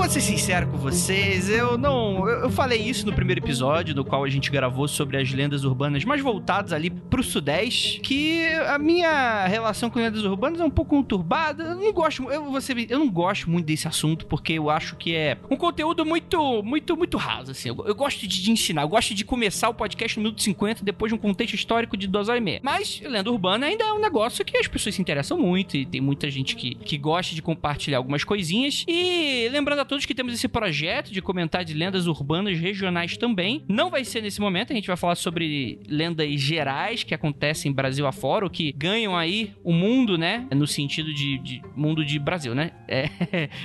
ser sincero com vocês, eu falei isso no primeiro episódio, no qual a gente gravou sobre as lendas urbanas mais voltadas ali pro Sudeste, que a minha relação com lendas urbanas é um pouco conturbada. Eu não gosto muito desse assunto, porque eu acho que é um conteúdo muito raso, assim. Eu gosto de ensinar, eu gosto de começar o podcast no minuto 50, depois de um contexto histórico de 2 horas e meia. Mas lenda urbana ainda é um negócio que as pessoas se interessam muito, e tem muita gente que gosta de compartilhar algumas coisinhas. E lembrando a todos que temos esse projeto de comentar de lendas urbanas regionais também. Não vai ser nesse momento, a gente vai falar sobre lendas gerais que acontecem Brasil afora, ou que ganham aí o mundo, né? No sentido de mundo de Brasil, né?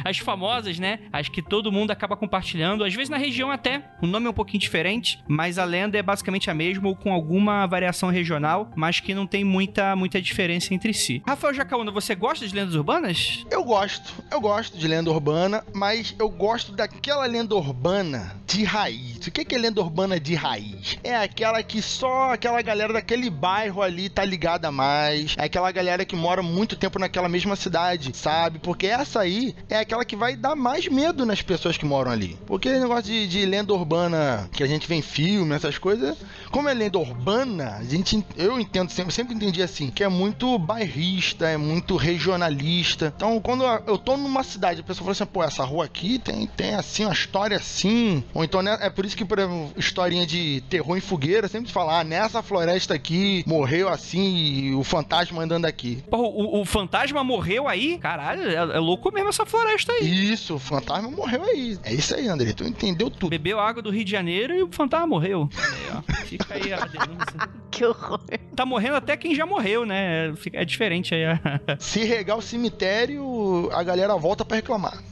As famosas, né? As que todo mundo acaba compartilhando. Às vezes na região até, o nome é um pouquinho diferente, mas a lenda é basicamente a mesma, ou com alguma variação regional, mas que não tem muita diferença entre si. Rafael Jacaúna, você gosta de lendas urbanas? Eu gosto de lenda urbana, mas eu gosto daquela lenda urbana de raiz. O que é lenda urbana de raiz? É aquela que só aquela galera daquele bairro ali tá ligada mais, é aquela galera que mora muito tempo naquela mesma cidade, sabe? Porque essa aí é aquela que vai dar mais medo nas pessoas que moram ali. Porque o negócio de lenda urbana que a gente vê em filme, essas coisas, como é lenda urbana, eu entendo sempre entendi assim, que é muito bairrista, é muito regionalista. Então, quando eu tô numa cidade, a pessoa fala assim, pô, essa rua aqui tem assim, uma história assim. Ou então, né, é por isso que, por exemplo, historinha de terror em fogueira, sempre fala, nessa floresta aqui, morreu assim, e o fantasma andando aqui. Porra, o fantasma morreu aí? Caralho, é louco mesmo essa floresta aí. Isso, o fantasma morreu aí. É isso aí, André, tu entendeu tudo. Bebeu água do Rio de Janeiro e o fantasma morreu. Aí, ó. Fica aí a denúncia. Que horror. Tá morrendo até quem já morreu, né? É diferente aí. Se regar o cemitério, a galera volta pra reclamar.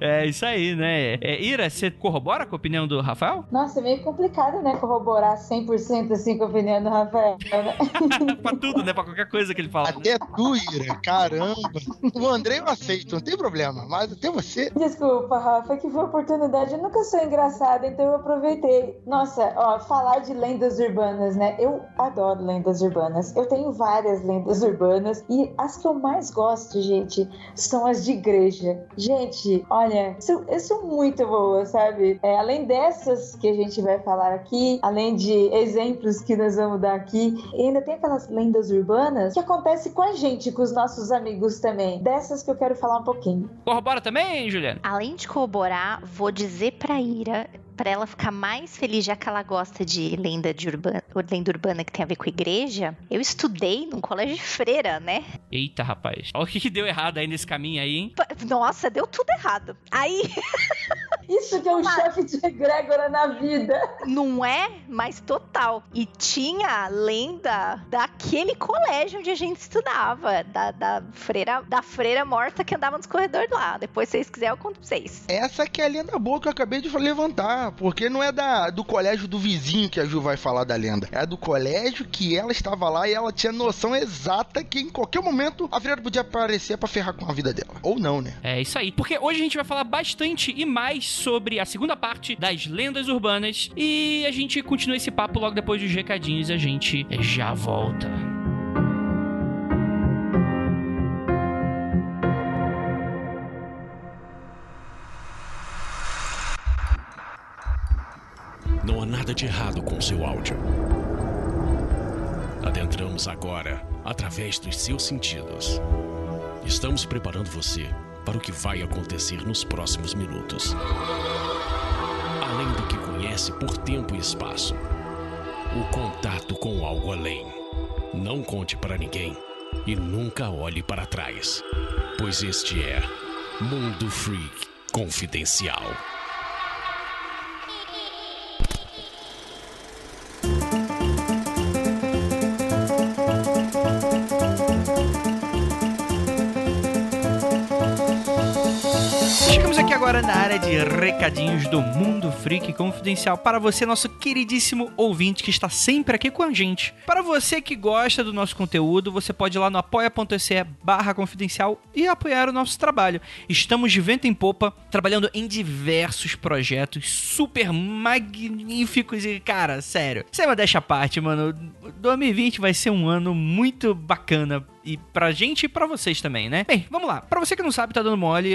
É isso aí, né? Ira, você corrobora com a opinião do Rafael? Nossa, é meio complicado, né? Corroborar 100% assim com a opinião do Rafael, né? Pra tudo, né? Pra qualquer coisa que ele fala. Até tu, Ira, caramba. O André eu aceito, não tem problema, mas até você. Desculpa, Rafa, que foi oportunidade. Eu nunca sou engraçada, então eu aproveitei. Nossa, ó, falar de lendas urbanas, né? Eu adoro lendas urbanas. Eu tenho várias lendas urbanas e as que eu mais gosto, gente, são as de igreja. Gente, olha, são muito boas, sabe? Além dessas que a gente vai falar aqui, além de exemplos que nós vamos dar aqui, ainda tem aquelas lendas urbanas que acontecem com a gente, com os nossos amigos também. Dessas que eu quero falar um pouquinho. Corrobora também, Juliana? Além de corroborar, vou dizer pra Ira, pra ela ficar mais feliz, já que ela gosta de lenda urbana que tem a ver com igreja, eu estudei num colégio de freira, né? Eita, rapaz. Olha o que deu errado aí nesse caminho aí, hein? Nossa, deu tudo errado. Aí... Isso que é um chefe de egrégora na vida. Não é? Mas total. E tinha a lenda daquele colégio onde a gente estudava, da freira morta que andava nos corredores lá. Depois, se vocês quiserem, eu conto pra vocês. Essa que é a lenda boa que eu acabei de levantar, porque não é do colégio do vizinho que a Ju vai falar da lenda. É do colégio que ela estava lá e ela tinha noção exata que em qualquer momento a freira podia aparecer pra ferrar com a vida dela. Ou não, né? É isso aí. Porque hoje a gente vai falar bastante e mais sobre a segunda parte das lendas urbanas, e a gente continua esse papo logo depois dos recadinhos. A gente já volta. Não há nada de errado com o seu áudio. Adentramos agora através dos seus sentidos. Estamos preparando você para o que vai acontecer nos próximos minutos. Além do que conhece por tempo e espaço, o contato com algo além. Não conte para ninguém e nunca olhe para trás, pois este é Mundo Freak Confidencial. Agora na área de recadinhos do Mundo Freak Confidencial para você, nosso queridíssimo ouvinte que está sempre aqui com a gente. Para você que gosta do nosso conteúdo, você pode ir lá no apoia.se/confidencial e apoiar o nosso trabalho. Estamos de vento em popa, trabalhando em diversos projetos super magníficos e, cara, sério, sem modéstia à parte, mano, 2020 vai ser um ano muito bacana E pra gente e pra vocês também, né? Bem, vamos lá. Pra você que não sabe, tá dando mole,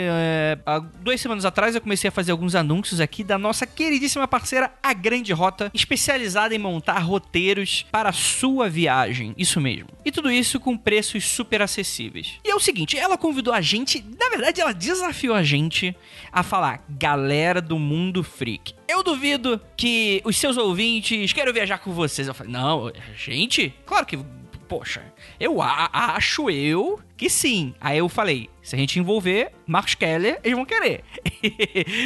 há 2 semanas atrás eu comecei a fazer alguns anúncios aqui da nossa queridíssima parceira, A Grande Rota, especializada em montar roteiros para a sua viagem. Isso mesmo. E tudo isso com preços super acessíveis. E é o seguinte, ela convidou a gente, na verdade ela desafiou a gente a falar, galera do Mundo Freak, eu duvido que os seus ouvintes queiram viajar com vocês. Eu falei, não, gente? Claro que... Poxa, eu acho que sim. Aí eu falei, se a gente envolver Marcos Keller, eles vão querer.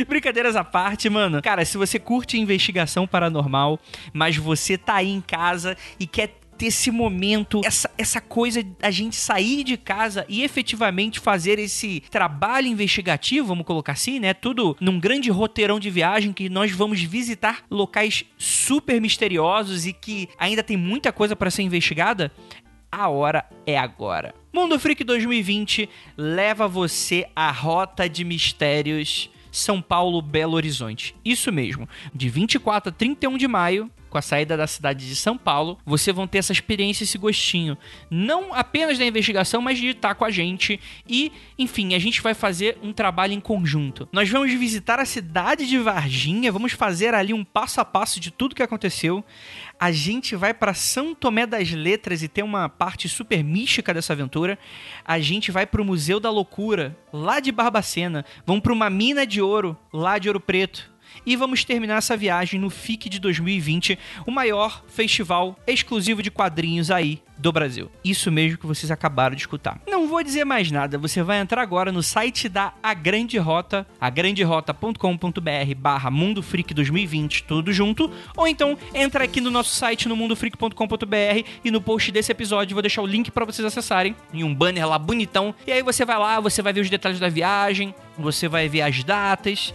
Brincadeiras à parte, mano. Cara, se você curte investigação paranormal, mas você tá aí em casa e quer ter esse momento, essa coisa da gente sair de casa e efetivamente fazer esse trabalho investigativo, vamos colocar assim, né? Tudo num grande roteirão de viagem que nós vamos visitar locais super misteriosos e que ainda tem muita coisa para ser investigada. A hora é agora. Mundo Freak 2020 leva você à Rota de Mistérios São Paulo, Belo Horizonte. Isso mesmo, de 24 a 31 de maio, com a saída da cidade de São Paulo, vocês vão ter essa experiência, esse gostinho. Não apenas da investigação, mas de estar com a gente. E, enfim, a gente vai fazer um trabalho em conjunto. Nós vamos visitar a cidade de Varginha, vamos fazer ali um passo a passo de tudo que aconteceu. A gente vai para São Tomé das Letras e tem uma parte super mística dessa aventura. A gente vai para o Museu da Loucura, lá de Barbacena. Vamos para uma mina de ouro, lá de Ouro Preto. E vamos terminar essa viagem no FIC de 2020, o maior festival exclusivo de quadrinhos aí do Brasil. Isso mesmo que vocês acabaram de escutar. Não vou dizer mais nada, você vai entrar agora no site da A Grande Rota, agranderota.com.br/Mundo Freak 2020, tudo junto, ou então entra aqui no nosso site no mundofreak.com.br e no post desse episódio vou deixar o link para vocês acessarem, em um banner lá bonitão, e aí você vai lá, você vai ver os detalhes da viagem, você vai ver as datas.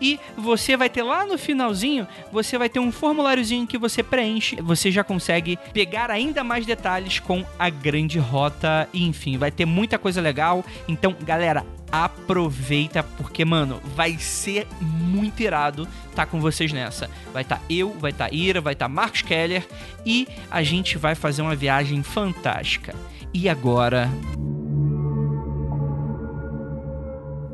E você vai ter lá no finalzinho, você vai ter um formuláriozinho que você preenche. Você já consegue pegar ainda mais detalhes com A Grande Rota. E, enfim, vai ter muita coisa legal. Então, galera, aproveita porque, mano, vai ser muito irado estar com vocês nessa. Vai estar eu, vai estar Ira, vai estar Marcos Keller. E a gente vai fazer uma viagem fantástica. E agora...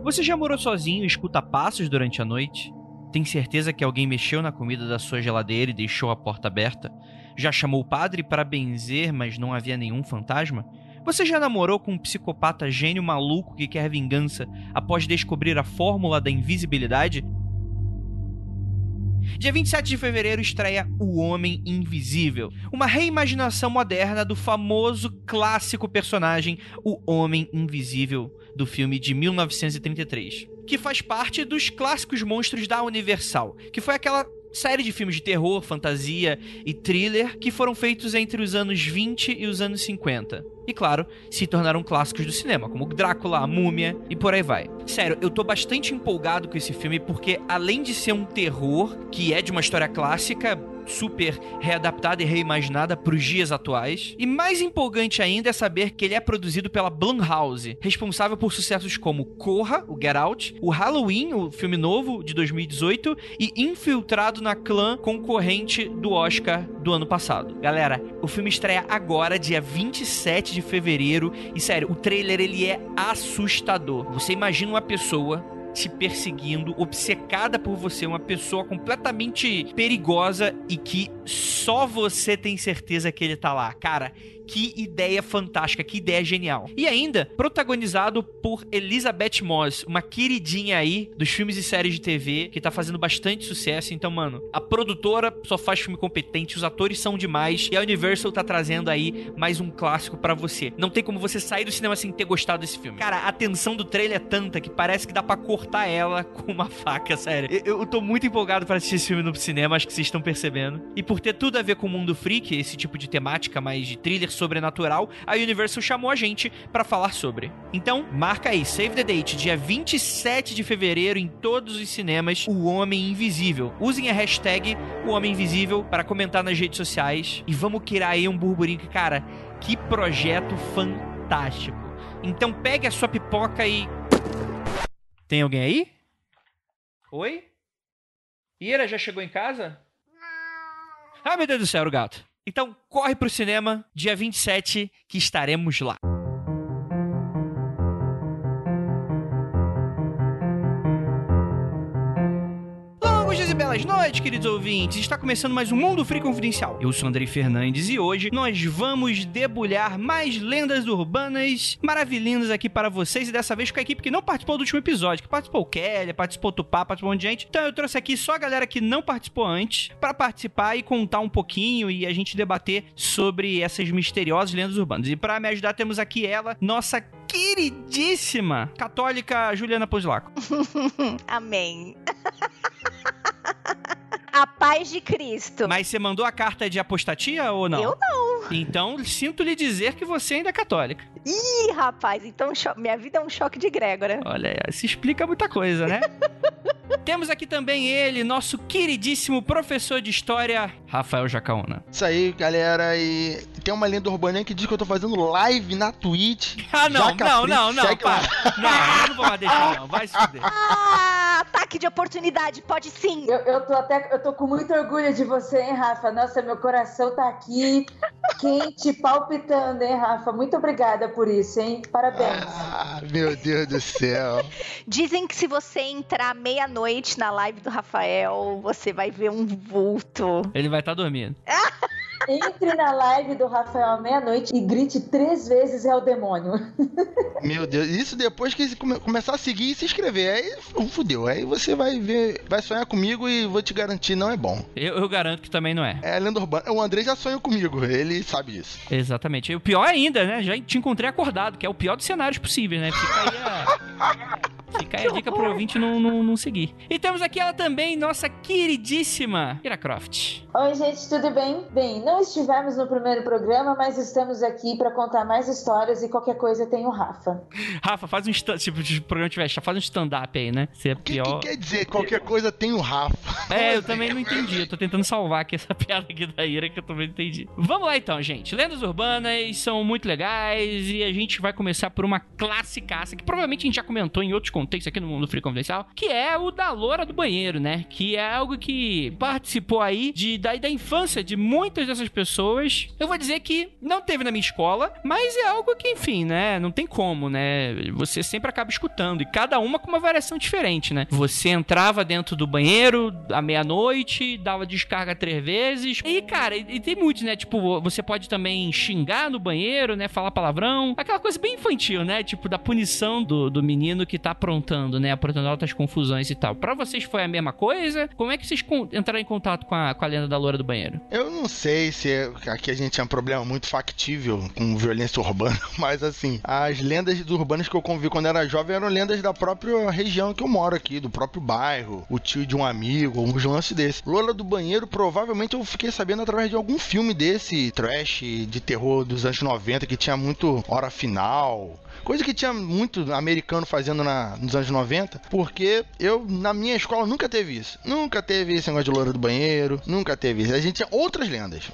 Você já morou sozinho e escuta passos durante a noite? Tem certeza que alguém mexeu na comida da sua geladeira e deixou a porta aberta? Já chamou o padre para benzer, mas não havia nenhum fantasma? Você já namorou com um psicopata gênio maluco que quer vingança após descobrir a fórmula da invisibilidade? Dia 27 de fevereiro estreia O Homem Invisível, uma reimaginação moderna do famoso clássico personagem O Homem Invisível, do filme de 1933, que faz parte dos clássicos monstros da Universal, que foi aquela série de filmes de terror, fantasia e thriller que foram feitos entre os anos 20 e os anos 50. E claro, se tornaram clássicos do cinema, como Drácula, a Múmia e por aí vai. Sério, eu tô bastante empolgado com esse filme porque além de ser um terror, que é de uma história clássica, super readaptada e reimaginada para os dias atuais. E mais empolgante ainda é saber que ele é produzido pela Blumhouse, responsável por sucessos como Corra, o Get Out, o Halloween, o filme novo de 2018 e Infiltrado na Clã, concorrente do Oscar do ano passado. Galera, o filme estreia agora, dia 27 de fevereiro, e sério, o trailer ele é assustador. Você imagina uma pessoa te perseguindo, obcecada por você, uma pessoa completamente perigosa e que só você tem certeza que ele tá lá. Cara, que ideia fantástica, que ideia genial. E ainda, protagonizado por Elizabeth Moss, uma queridinha aí dos filmes e séries de TV, que tá fazendo bastante sucesso. Então, mano, a produtora só faz filme competente, os atores são demais, e a Universal tá trazendo aí mais um clássico pra você. Não tem como você sair do cinema sem ter gostado desse filme. Cara, a tensão do trailer é tanta que parece que dá pra cortar ela com uma faca, sério. Eu tô muito empolgado pra assistir esse filme no cinema, acho que vocês estão percebendo. E por ter tudo a ver com o Mundo Freak, esse tipo de temática mais de thriller sobrenatural, a Universal chamou a gente pra falar sobre. Então, marca aí, save the date, dia 27 de fevereiro em todos os cinemas, O Homem Invisível. Usem a hashtag O Homem Invisível para comentar nas redes sociais e vamos criar aí um burburinho que, cara, que projeto fantástico. Então pegue a sua pipoca e... Tem alguém aí? Oi? Ira, já chegou em casa? Não. Ah, meu Deus do céu, o gato. Então, corre pro cinema, dia 27, que estaremos lá. e belas noites, queridos ouvintes. Está começando mais um Mundo Free Confidencial. Eu sou Andrei Fernandes e hoje nós vamos debulhar mais lendas urbanas maravilhindas aqui para vocês, e dessa vez com a equipe que não participou do último episódio, que participou o Kelly, participou o Tupá, participou um monte de gente. Então eu trouxe aqui só a galera que não participou antes para participar e contar um pouquinho e a gente debater sobre essas misteriosas lendas urbanas. E para me ajudar temos aqui ela, nossa queridíssima católica Juliana Pozilaco. Amém. A paz de Cristo. Mas você mandou a carta de apostatia ou não? Eu não. Então, sinto lhe dizer que você ainda é católica. Ih, rapaz, então minha vida é um choque de egrégora. Olha, isso explica muita coisa, né? Temos aqui também ele, nosso queridíssimo professor de história, Rafael Jacaúna. Isso aí, galera, e tem uma lenda urbana que diz que eu tô fazendo live na Twitch. Ah, não, Jaca não, Free, não, não, segue lá. para. Não, eu não vou mais deixar, não. Vai se fuder. Ah, ataque de oportunidade, pode sim. Eu tô com muito orgulho de você, hein, Rafa? Nossa, meu coração tá aqui quente, palpitando, hein, Rafa? Muito obrigada por isso, hein? Parabéns. Ah, meu Deus do céu. Dizem que se você entrar meia-noite na live do Rafael, você vai ver um vulto. Ele vai estar dormindo. Entre na live do Rafael à meia-noite e grite 3 vezes é o demônio. Meu Deus, isso depois que começar a seguir e se inscrever, aí fudeu, aí você vai ver, vai sonhar comigo e vou te garantir, não é bom. Eu garanto que também não é. É lenda urbana, o Andrei já sonhou comigo, ele sabe disso. Exatamente. E o pior ainda, né? Já te encontrei acordado, que é o pior dos cenários possíveis, né? Fica aí a dica pro ouvinte não seguir. E temos aqui ela também, nossa queridíssima Ira Croft. Oi, gente, tudo bem? Bem, não estivemos no primeiro programa, mas estamos aqui pra contar mais histórias e qualquer coisa tem o Rafa. Rafa, faz um tipo de programa tiver, faz um stand-up aí, né? Se é O que pior. quer dizer? Qualquer coisa tem o Rafa. É, eu também não entendi. Eu tô tentando salvar aqui essa piada aqui da Ira que eu também não entendi. Vamos lá então, gente. Lendas urbanas são muito legais e a gente vai começar por uma classicaça que provavelmente a gente já comentou em outros contextos aqui no Mundo Free Confidencial, que é o da loura do banheiro, né? Que é algo que participou aí da infância de muitas dessas pessoas. Eu vou dizer que não teve na minha escola, mas é algo que, enfim, né? Não tem como, né? Você sempre acaba escutando e cada uma com uma variação diferente, né? Você entrava dentro do banheiro à meia-noite, dava descarga 3 vezes. E, cara, e tem muitos, né? Tipo, você pode também xingar no banheiro, né? Falar palavrão. Aquela coisa bem infantil, né? Tipo, da punição do menino que tá aprontando, né? Aprontando altas confusões e tal. Pra vocês foi a mesma coisa? Como é que vocês entraram em contato com a lenda da loura do banheiro? Eu não sei se aqui a gente tinha um problema muito factível com violência urbana, mas assim, as lendas urbanas que eu convivi quando era jovem eram lendas da própria região que eu moro aqui, do próprio bairro, o tio de um amigo, uns lances desse. Loura do banheiro, provavelmente eu fiquei sabendo através de algum filme desse, trash, de terror dos anos 90, que tinha muito Hora Final, coisa que tinha muito americano fazendo nos anos 90, porque na minha escola nunca teve isso. Nunca teve esse negócio de loura do banheiro, nunca teve isso. A gente tinha outras lendas.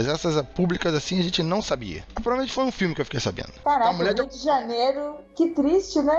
Essas públicas assim a gente não sabia. Provavelmente foi um filme que eu fiquei sabendo. Caraca, Rio de Janeiro, que triste, né?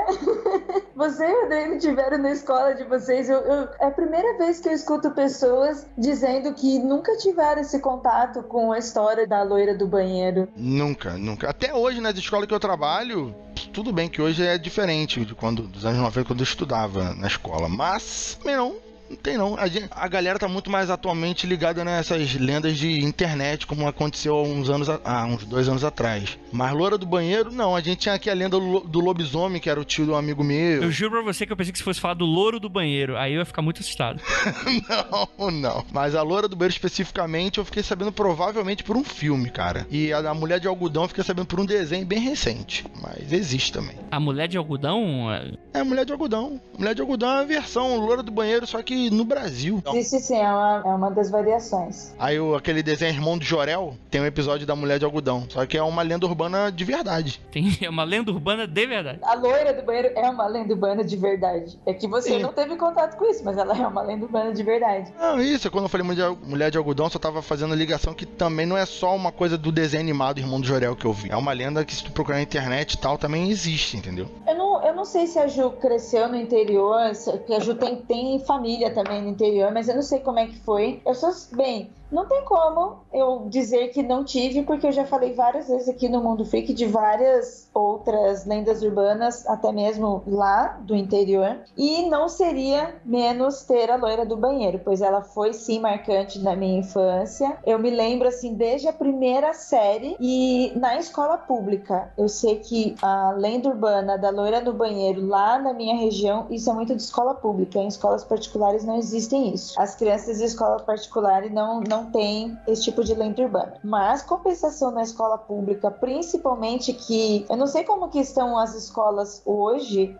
Você e o Andrei não tiveram na escola de vocês. É a primeira vez que eu escuto pessoas dizendo que nunca tiveram esse contato com a história da loira do banheiro. Nunca. Até hoje, nas escolas que eu trabalho, tudo bem que hoje é diferente dos anos 90, quando eu estudava na escola, mas não tem não. A galera tá muito mais atualmente ligada nessas lendas de internet, como aconteceu há uns 2 anos atrás. Mas loura do banheiro, não. A gente tinha aqui a lenda do lobisomem, que era o tio de um amigo meu. Eu juro pra você que eu pensei que você fosse falar do louro do banheiro. Aí eu ia ficar muito assustado. Não. Mas a loura do banheiro especificamente, eu fiquei sabendo provavelmente por um filme, cara. E a mulher de algodão eu fiquei sabendo por um desenho bem recente. Mas existe também. A mulher de algodão? É a mulher de algodão. Mulher de algodão é a versão loura do banheiro, só que no Brasil. Sim, é uma das variações. Aí aquele desenho Irmão do Jorel, tem um episódio da mulher de algodão. Só que é uma lenda urbana de verdade. É uma lenda urbana de verdade. A loira do banheiro é uma lenda urbana de verdade. É que você não teve contato com isso, mas ela é uma lenda urbana de verdade. Não, isso. Quando eu falei mulher de algodão, só tava fazendo ligação que também não é só uma coisa do desenho animado Irmão do Jorel que eu vi. É uma lenda que se tu procurar na internet e tal, também existe, entendeu? eu não sei se a Ju cresceu no interior, porque a Ju tem família também no interior, mas eu não sei como é que foi. Não tem como eu dizer que não tive, porque eu já falei várias vezes aqui no Mundo Freak de várias outras lendas urbanas, até mesmo lá do interior. E não seria menos ter a loira do banheiro, pois ela foi sim marcante na minha infância. Eu me lembro assim desde a primeira série e na escola pública. Eu sei que a lenda urbana da loira do banheiro lá na minha região, isso é muito de escola pública. Em escolas particulares não existem isso. As crianças de escola particular não tem esse tipo de lenda urbana. Mas compensação na escola pública, principalmente que eu não sei como que estão as escolas hoje,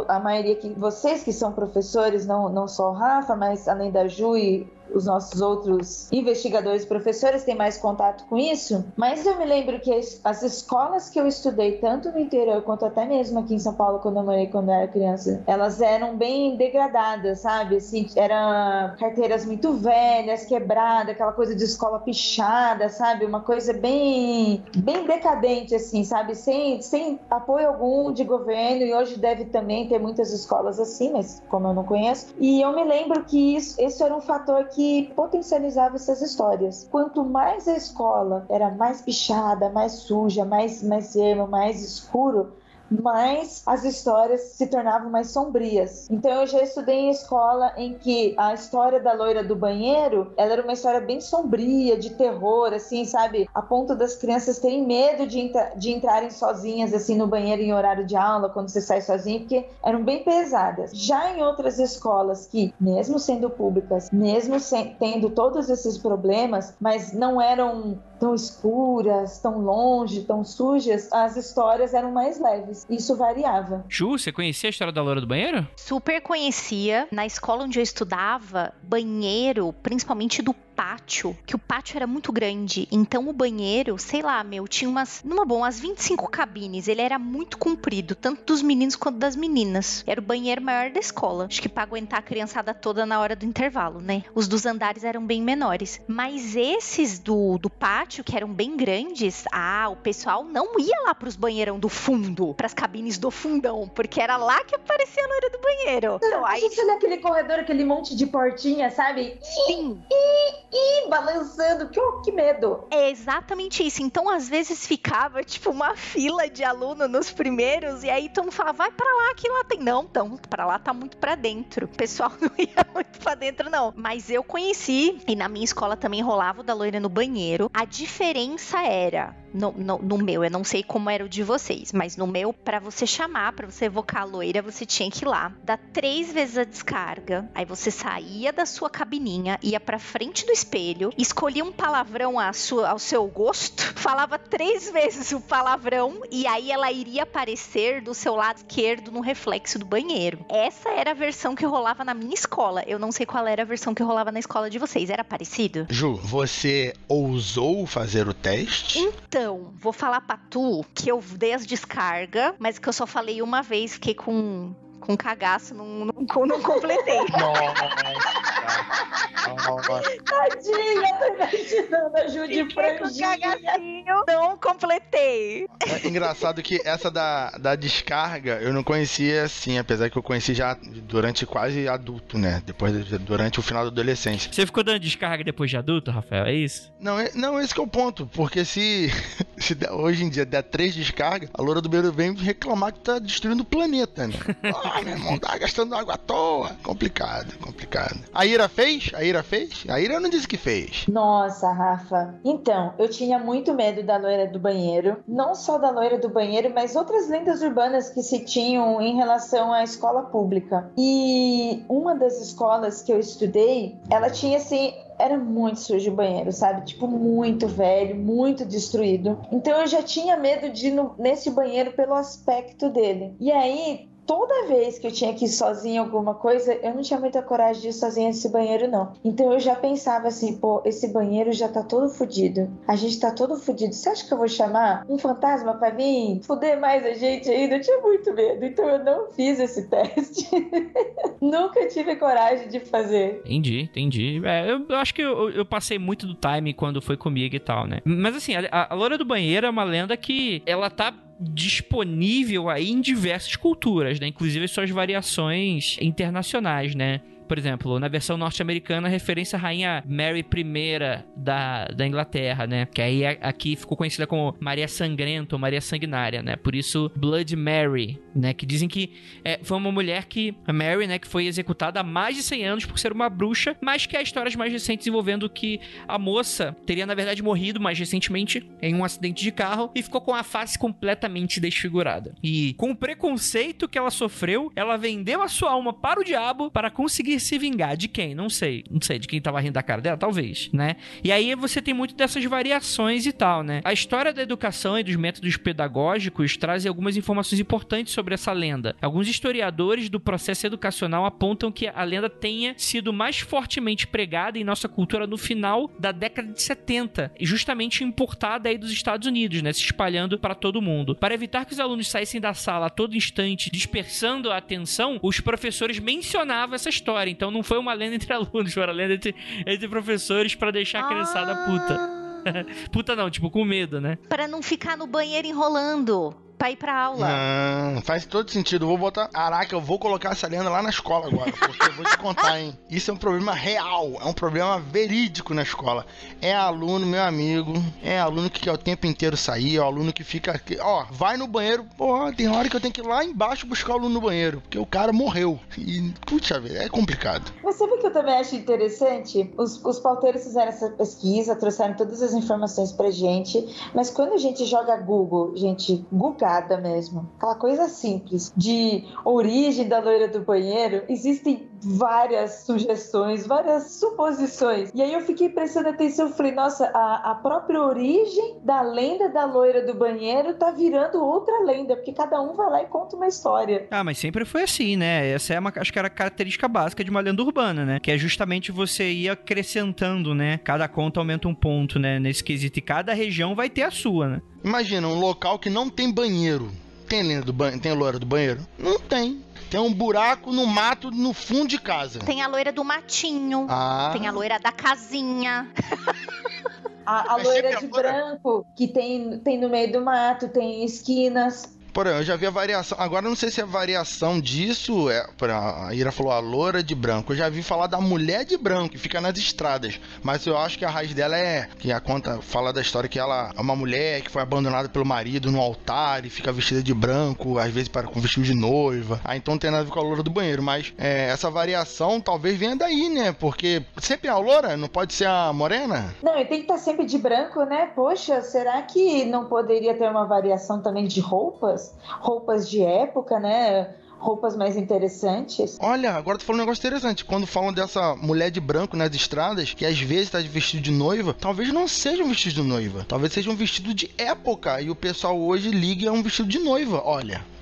a maioria que vocês que são professores, não só o Rafa, mas além da Ju e os nossos outros investigadores, professores têm mais contato com isso, mas eu me lembro que as escolas que eu estudei, tanto no interior quanto até mesmo aqui em São Paulo, quando eu morei quando eu era criança, elas eram bem degradadas, sabe? Assim, eram carteiras muito velhas, quebradas, aquela coisa de escola pichada, sabe? Uma coisa bem decadente, assim, sabe? Sem apoio algum de governo, e hoje deve também ter muitas escolas assim, mas como eu não conheço. E eu me lembro que isso era um fator que potencializava essas histórias. Quanto mais a escola era mais pichada, mais suja, mais ermo, mais escuro, mais as histórias se tornavam mais sombrias. Então eu já estudei em escola em que a história da loira do banheiro, ela era uma história bem sombria, de terror, assim, sabe? A ponto das crianças terem medo de entrarem sozinhas, assim, no banheiro em horário de aula, quando você sai sozinho, porque eram bem pesadas. Já em outras escolas que, mesmo sendo públicas, mesmo tendo todos esses problemas, mas não eram tão escuras, tão longe, tão sujas, as histórias eram mais leves. Isso variava. Ju, você conhecia a história da loira do banheiro? Super conhecia. Na escola onde eu estudava, banheiro, principalmente do pátio, que o pátio era muito grande, então o banheiro, sei lá, tinha umas 25 cabines, ele era muito comprido, tanto dos meninos quanto das meninas. Era o banheiro maior da escola, acho que pra aguentar a criançada toda na hora do intervalo, né? Os dos andares eram bem menores, mas esses do pátio, que eram bem grandes, o pessoal não ia lá pros banheirão do fundo, pras cabines do fundão, porque era lá que aparecia a loira do banheiro. Então, a gente olha aquele corredor, aquele monte de portinha, sabe? Sim. Balançando, que medo. É exatamente isso. Então, às vezes ficava, tipo, uma fila de aluno nos primeiros, e aí todo mundo falava, vai pra lá, que lá tem. Não, então, pra lá tá muito pra dentro. O pessoal não ia muito pra dentro, não. Mas eu conheci, e na minha escola também rolava o da loira no banheiro. A diferença era, no meu, eu não sei como era o de vocês, mas no meu, pra você chamar, pra você evocar a loira, você tinha que ir lá, dar 3 vezes a descarga, aí você saía da sua cabininha, ia pra frente do espelho, escolhia um palavrão ao seu gosto, falava 3 vezes o palavrão, e aí ela iria aparecer do seu lado esquerdo no reflexo do banheiro. Essa era a versão que rolava na minha escola. Eu não sei qual era a versão que rolava na escola de vocês. Era parecido? Ju, você ousou fazer o teste? Então, vou falar pra tu que eu dei as descargas, mas que eu só falei uma vez, fiquei com cagaço, não completei. Tadinha, tô imaginando a Ju de franjinha. Não completei. É engraçado que essa da descarga eu não conhecia assim, apesar que eu conheci já durante quase adulto, né? Durante o final da adolescência. Você ficou dando descarga depois de adulto, Rafael? É isso? Não, esse que é o ponto. Porque se hoje em dia der 3 descargas, a loira do banheiro vem reclamar que tá destruindo o planeta, né? Meu irmão, tá gastando água à toa. Complicado. A Ira fez? A Ira não disse que fez. Nossa, Rafa. Então, eu tinha muito medo da loira do banheiro. Não só da loira do banheiro, mas outras lendas urbanas que se tinham em relação à escola pública. E uma das escolas que eu estudei, ela tinha assim... Era muito sujo o banheiro, sabe? Tipo, muito velho, muito destruído. Então eu já tinha medo de ir nesse banheiro pelo aspecto dele. E aí... Toda vez que eu tinha que ir sozinha em alguma coisa, eu não tinha muita coragem de ir sozinha nesse banheiro, não. Então eu já pensava assim, pô, esse banheiro já tá todo fudido. A gente tá todo fudido. Você acha que eu vou chamar um fantasma pra vir fuder mais a gente ainda? Eu tinha muito medo. Então eu não fiz esse teste. Nunca tive coragem de fazer. Entendi. Eu acho que eu passei muito do time quando foi comigo e tal, né? Mas assim, a loira do banheiro é uma lenda que ela tá disponível aí em diversas culturas, né? Inclusive as suas variações internacionais, né? Por exemplo, na versão norte-americana, a referência à rainha Mary I da Inglaterra, né? Que aí aqui ficou conhecida como Maria Sangrenta ou Maria Sanguinária, né? Por isso, Blood Mary, né? Que dizem que foi uma mulher a Mary, né? Que foi executada há mais de 100 anos por ser uma bruxa, mas que há histórias mais recentes envolvendo que a moça teria, na verdade, morrido mais recentemente em um acidente de carro e ficou com a face completamente desfigurada. E com o preconceito que ela sofreu, ela vendeu a sua alma para o diabo para conseguir se vingar. De quem? Não sei. Não sei. De quem tava rindo da cara dela? Talvez, né? E aí você tem muito dessas variações e tal, né? A história da educação e dos métodos pedagógicos traz algumas informações importantes sobre essa lenda. Alguns historiadores do processo educacional apontam que a lenda tenha sido mais fortemente pregada em nossa cultura no final da década de 70, e justamente importada aí dos Estados Unidos, né? Se espalhando para todo mundo. Para evitar que os alunos saíssem da sala a todo instante, dispersando a atenção, os professores mencionavam essa história. Então não foi uma lenda entre alunos, foi uma lenda entre professores pra deixar a criançada puta. Puta não, tipo, com medo, né? Pra não ficar no banheiro enrolando. Pra ir pra aula. Faz todo sentido. Eu vou botar... Caraca, eu vou colocar essa lenda lá na escola agora. Porque eu vou te contar, hein? Isso é um problema real. É um problema verídico na escola. É aluno, meu amigo. É aluno que quer o tempo inteiro sair. É aluno que fica... Ó, vai no banheiro. Porra, tem hora que eu tenho que ir lá embaixo buscar o aluno no banheiro. Porque o cara morreu. E, puxa vida, é complicado. Mas sabe o que eu também acho interessante? Os pauteiros fizeram essa pesquisa, trouxeram todas as informações pra gente. Mas quando a gente joga Google, mesmo, aquela coisa simples de origem da loira do banheiro, existem várias sugestões, várias suposições, e aí eu fiquei prestando atenção, falei, nossa, a própria origem da lenda da loira do banheiro tá virando outra lenda, porque cada um vai lá e conta uma história. Mas sempre foi assim, né? Essa acho que era a característica básica de uma lenda urbana, né? Que é justamente você ir acrescentando, né? Cada conta aumenta um ponto, né? Nesse quesito, e cada região vai ter a sua, né? Imagina, um local que não tem banheiro. Tem lenda do banheiro? Tem loira do banheiro? Não tem. Tem um buraco no mato no fundo de casa. Tem a loira do matinho. Tem a loira da casinha. A loira de branco, que tem no meio do mato, tem esquinas. Porém, eu já vi a variação. Agora eu não sei se a variação disso a Ira falou a loura de branco. Eu já vi falar da mulher de branco, que fica nas estradas. Mas eu acho que a raiz dela que a conta fala da história que ela é uma mulher que foi abandonada pelo marido no altar e fica vestida de branco, às vezes com vestido de noiva. Então não tem nada a ver com a loura do banheiro. Mas essa variação talvez venha daí, né? Porque sempre a loura, não pode ser a morena? Não, e tem que estar sempre de branco, né? Poxa, será que não poderia ter uma variação também de roupas? Roupas de época, né? Roupas mais interessantes. Olha, agora tu falou um negócio interessante. Quando falam dessa mulher de branco nas estradas, que às vezes tá de vestido de noiva, talvez não seja um vestido de noiva. Talvez seja um vestido de época. E o pessoal hoje liga a um vestido de noiva.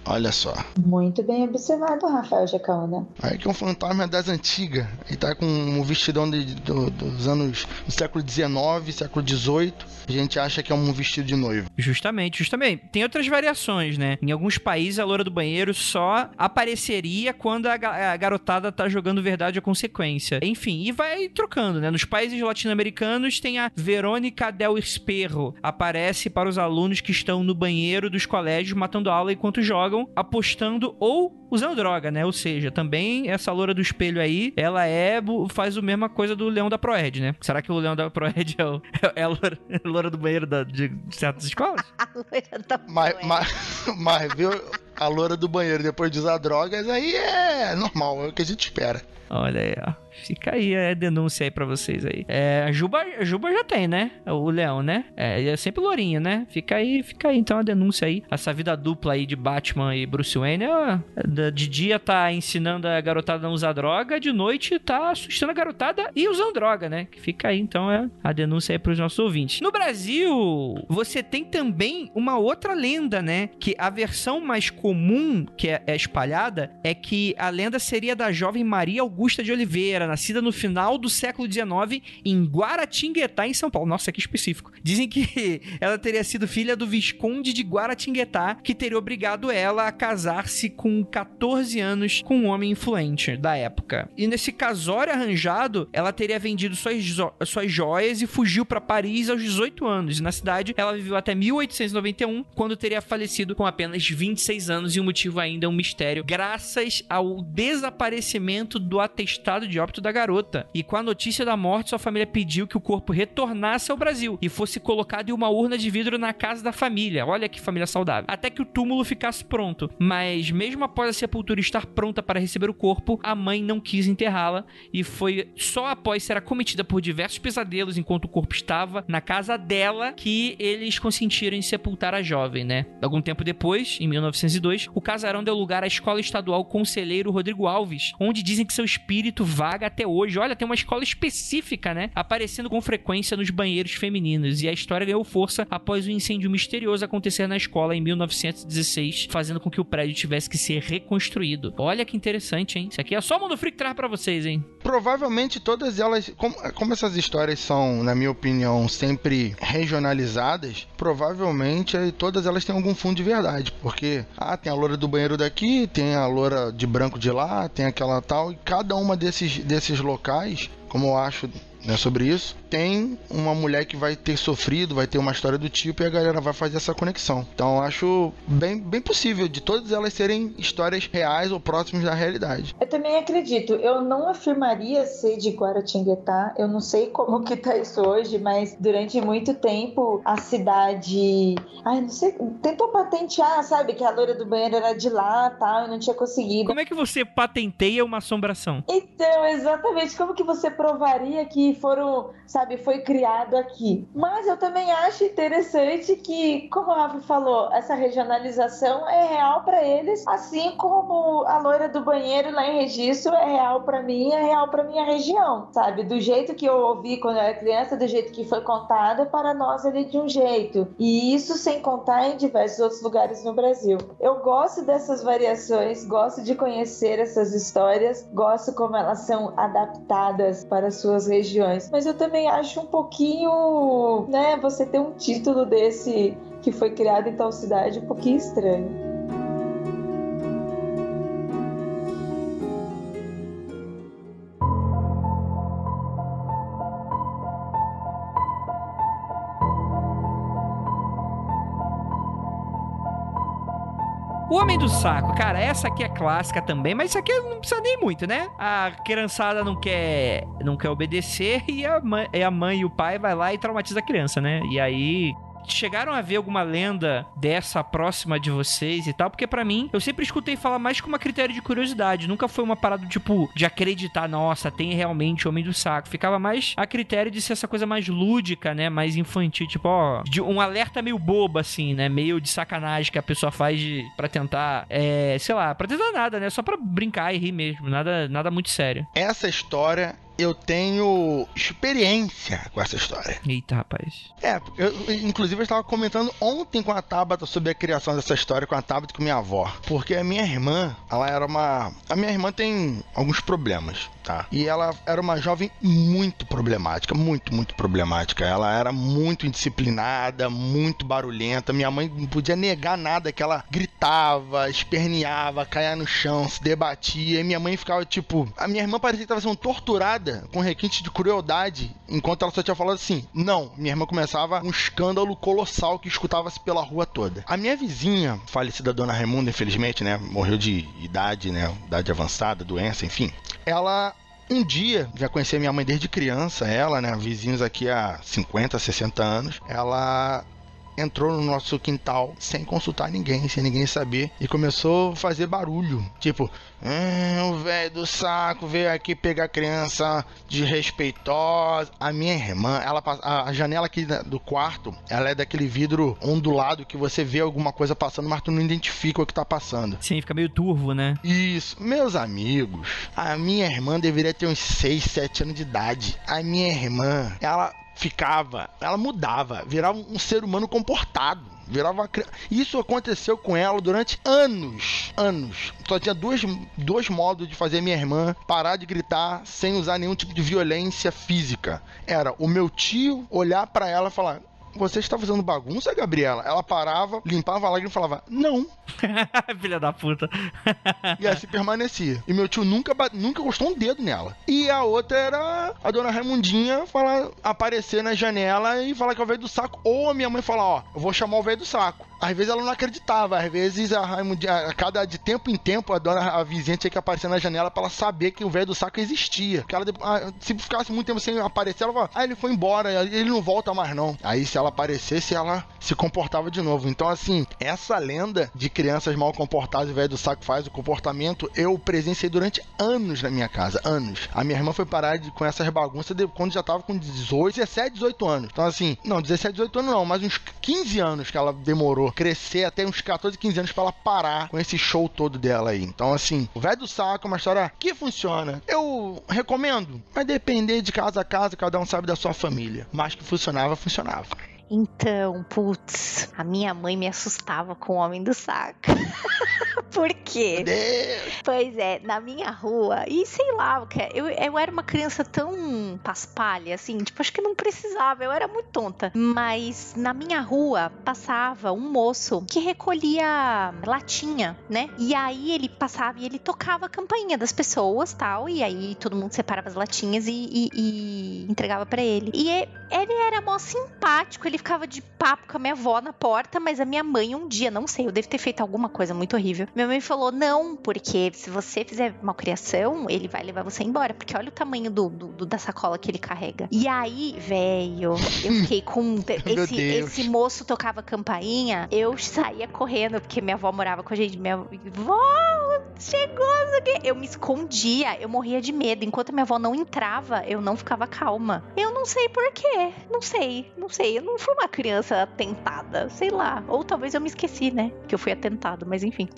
Olha só. Muito bem observado, Rafael Jacaúna. Aí que é um fantasma das antigas. Ele tá com um vestidão dos anos do século XIX, século XVIII. A gente acha que é um vestido de noiva. Justamente. Tem outras variações, né? Em alguns países, a loira do banheiro só apareceria quando a garotada tá jogando verdade ou consequência. Enfim, e vai trocando, né? Nos países latino-americanos tem a Verônica del Espejo. Aparece para os alunos que estão no banheiro dos colégios matando aula enquanto jogam, apostando ou usando droga, né? Ou seja, também essa loura do espelho aí, ela faz a mesma coisa do Leão da Proerd, né? Será que o Leão da Proerd é a loura do banheiro de certas escolas? A loira da Proerd. Mas viu a loura do banheiro depois de usar drogas, aí é normal, é o que a gente espera. Olha aí, ó. Fica aí a denúncia aí pra vocês aí. A Juba já tem, né? O Leão, né? Ele é sempre lourinho, né? Fica aí então a denúncia aí. Essa vida dupla aí de Batman e Bruce Wayne, de dia tá ensinando a garotada a não usar droga, de noite tá assustando a garotada e usando droga, né? Que fica aí então a denúncia aí pros nossos ouvintes. No Brasil, você tem também uma outra lenda, né? Que a versão mais comum que é espalhada é que a lenda seria da jovem Maria Augusta de Oliveira, nascida no final do século XIX em Guaratinguetá, em São Paulo. Nossa, que específico. Dizem que ela teria sido filha do Visconde de Guaratinguetá, que teria obrigado ela a casar-se com 14 anos com um homem influente da época. E nesse casório arranjado, ela teria vendido suas joias e fugiu para Paris aos 18 anos. E na cidade, ela viveu até 1891, quando teria falecido com apenas 26 anos, e o motivo ainda é um mistério, graças ao desaparecimento do atestado de óbito da garota. E com a notícia da morte, sua família pediu que o corpo retornasse ao Brasil e fosse colocado em uma urna de vidro na casa da família. Olha que família saudável. Até que o túmulo ficasse pronto. Mas mesmo após a sepultura estar pronta para receber o corpo, a mãe não quis enterrá-la, e foi só após ser acometida por diversos pesadelos enquanto o corpo estava na casa dela que eles consentiram em sepultar a jovem, né? Algum tempo depois, em 1902, o casarão deu lugar à Escola Estadual Conselheiro Rodrigo Alves, onde dizem que seu espírito vaga até hoje. Olha, tem uma escola específica, né? Aparecendo com frequência nos banheiros femininos. E a história ganhou força após um incêndio misterioso acontecer na escola em 1916, fazendo com que o prédio tivesse que ser reconstruído. Olha que interessante, hein? Isso aqui é só o Mundo Freak traz pra vocês, hein? Provavelmente todas elas, como essas histórias são, na minha opinião, sempre regionalizadas, provavelmente todas elas têm algum fundo de verdade, porque tem a loura do banheiro daqui, tem a loura de branco de lá, tem aquela tal, e cada uma desses locais, como eu acho, né, sobre isso, tem uma mulher que vai ter sofrido, vai ter uma história do tipo, e a galera vai fazer essa conexão. Então eu acho bem possível de todas elas serem histórias reais ou próximas da realidade. Eu também acredito. Eu não afirmaria ser de Guaratinguetá. Eu não sei como que tá isso hoje, mas durante muito tempo a cidade, não sei, tentou patentear, sabe, que a loira do banheiro era de lá, tal, e não tinha conseguido. Como é que você patenteia uma assombração? Então, exatamente, como que você provaria que foi criado aqui? Mas eu também acho interessante que, como o Rafa falou, essa regionalização é real pra eles, assim como a loira do banheiro lá em Registro é real pra mim, é real pra minha região, sabe? Do jeito que eu ouvi quando eu era criança, do jeito que foi contada, para nós ele de um jeito. E isso sem contar em diversos outros lugares no Brasil. Eu gosto dessas variações, gosto de conhecer essas histórias, gosto como elas são adaptadas para suas regiões. Mas eu também acho um pouquinho, né, você ter um título desse que foi criado em tal cidade um pouquinho estranho. O Homem do Saco, cara, essa aqui é clássica também, mas isso aqui não precisa nem muito, né? A criançada não quer obedecer e a mãe e o pai vai lá e traumatiza a criança, né? E aí chegaram a ver alguma lenda dessa próxima de vocês e tal? Porque pra mim, eu sempre escutei falar mais como a critério de curiosidade. Nunca foi uma parada, tipo, de acreditar, nossa, tem realmente o Homem do Saco. Ficava mais a critério de ser essa coisa mais lúdica, né? Mais infantil, tipo, de um alerta meio bobo, assim, né? Meio de sacanagem que a pessoa faz pra tentar, sei lá, pra tentar nada, né? Só pra brincar e rir mesmo. Nada muito sério. Essa história, eu tenho experiência com essa história. Eita, rapaz. Inclusive eu estava comentando ontem com a Tabata sobre a criação dessa história com a Tabata e com minha avó. Porque a minha irmã, a minha irmã tem alguns problemas, tá? E ela era uma jovem muito problemática, muito problemática. Ela era muito indisciplinada, muito barulhenta. Minha mãe não podia negar nada, que ela gritava, esperneava, caía no chão, se debatia. E minha mãe ficava tipo... A minha irmã parecia que estava sendo torturada com requinte de crueldade, enquanto ela só tinha falado assim, não. Minha irmã começava um escândalo colossal que escutava-se pela rua toda. A minha vizinha, falecida Dona Raimunda, infelizmente, né, morreu de idade, né, idade avançada, doença, enfim, ela... Um dia, já conhecia minha mãe desde criança, ela, né, vizinhos aqui há 50, 60 anos, ela entrou no nosso quintal sem consultar ninguém, sem ninguém saber, e começou a fazer barulho, tipo, o velho do saco veio aqui pegar a criança desrespeitosa. A minha irmã, a janela aqui do quarto, ela é daquele vidro ondulado que você vê alguma coisa passando, mas tu não identifica o que tá passando. Sim, fica meio turvo, né? Isso. Meus amigos, a minha irmã deveria ter uns 6, 7 anos de idade. A minha irmã, ela mudava, virava um ser humano comportado. Virava uma criança. Isso aconteceu com ela durante anos. Só tinha dois modos de fazer minha irmã parar de gritar sem usar nenhum tipo de violência física. Era o meu tio olhar pra ela e falar: você está fazendo bagunça, Gabriela? Ela parava, limpava a lágrima e falava: não. Filha da puta. E assim permanecia. E meu tio nunca gostou um dedo nela. E a outra era a dona Raimundinha aparecer na janela e falar que é o velho do saco. Ou a minha mãe falar: ó, eu vou chamar o velho do saco. Às vezes ela não acreditava. Às vezes a Raimundinha, de tempo em tempo, a vizinha tinha que aparecer na janela pra ela saber que o velho do saco existia. Porque ela, se ficasse muito tempo sem aparecer, ela falava: ele foi embora, ele não volta mais não. Aí se ela aparecesse, ela se comportava de novo. Então assim, essa lenda de crianças mal comportadas e o velho do saco faz o comportamento, eu presenciei durante anos na minha casa. Anos. A minha irmã foi parar com essas bagunças quando já tava com 17, 18 anos. Então assim, não, 17, 18 anos não, mas uns 15 anos que ela demorou crescer até uns 14, 15 anos pra ela parar com esse show todo dela aí. Então assim, o velho do saco é uma história que funciona. Eu recomendo, mas depender de casa a casa, cada um sabe da sua família. Mas que funcionava. Então, putz, a minha mãe me assustava com o homem do saco. Por quê? Pois é, na minha rua, e sei lá, eu era uma criança tão paspalha, assim, tipo, acho que não precisava, eu era muito tonta. Mas na minha rua passava um moço que recolhia latinha, né? E aí ele passava e ele tocava a campainha das pessoas, tal, e aí todo mundo separava as latinhas e entregava pra ele. E ele era mó simpático, ele ficava de papo com a minha avó na porta, mas a minha mãe um dia, não sei, eu devo ter feito alguma coisa muito horrível. Minha mãe falou: não, porque se você fizer malcriação, ele vai levar você embora, porque olha o tamanho da sacola que ele carrega. E aí, velho, eu fiquei com esse moço tocava campainha, eu saía correndo, porque minha avó morava com a gente. Minha avó chegou, eu me escondia, eu morria de medo. Enquanto minha avó não entrava, eu não ficava calma. Eu não sei por quê, não sei, eu não fui uma criança atentada, sei lá, ou talvez eu me esqueci, né, que eu fui atentado, mas enfim.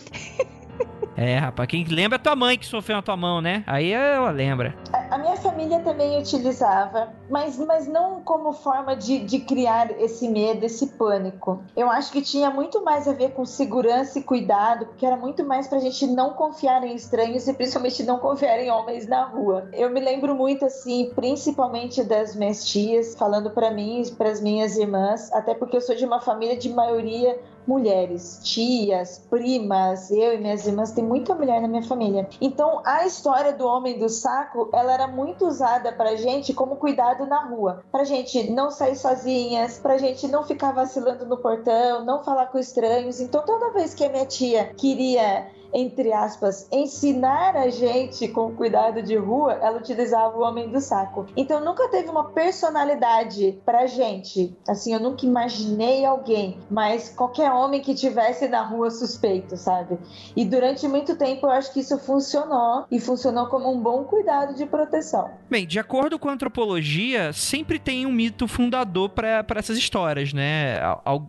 Rapaz, quem lembra é tua mãe que sofreu na tua mão, né? Aí ela lembra. A minha família também utilizava, mas não como forma de criar esse medo, esse pânico. Eu acho que tinha muito mais a ver com segurança e cuidado, porque era muito mais pra gente não confiar em estranhos e principalmente não confiar em homens na rua. Eu me lembro muito, assim, principalmente das minhas tias, falando pra mim e pras minhas irmãs, até porque eu sou de uma família de maioria mulheres, tias, primas, eu e minhas irmãs, tem muita mulher na minha família. Então, a história do homem do saco, ela era muito usada pra gente como cuidado na rua. Pra gente não sair sozinhas, pra gente não ficar vacilando no portão, não falar com estranhos. Então, toda vez que a minha tia queria, entre aspas, ensinar a gente com cuidado de rua, ela utilizava o homem do saco. Então nunca teve uma personalidade pra gente, assim, eu nunca imaginei alguém, mas qualquer homem que tivesse na rua suspeito, sabe? E durante muito tempo eu acho que isso funcionou, e funcionou como um bom cuidado de proteção. Bem, de acordo com a antropologia, sempre tem um mito fundador pra essas histórias, né?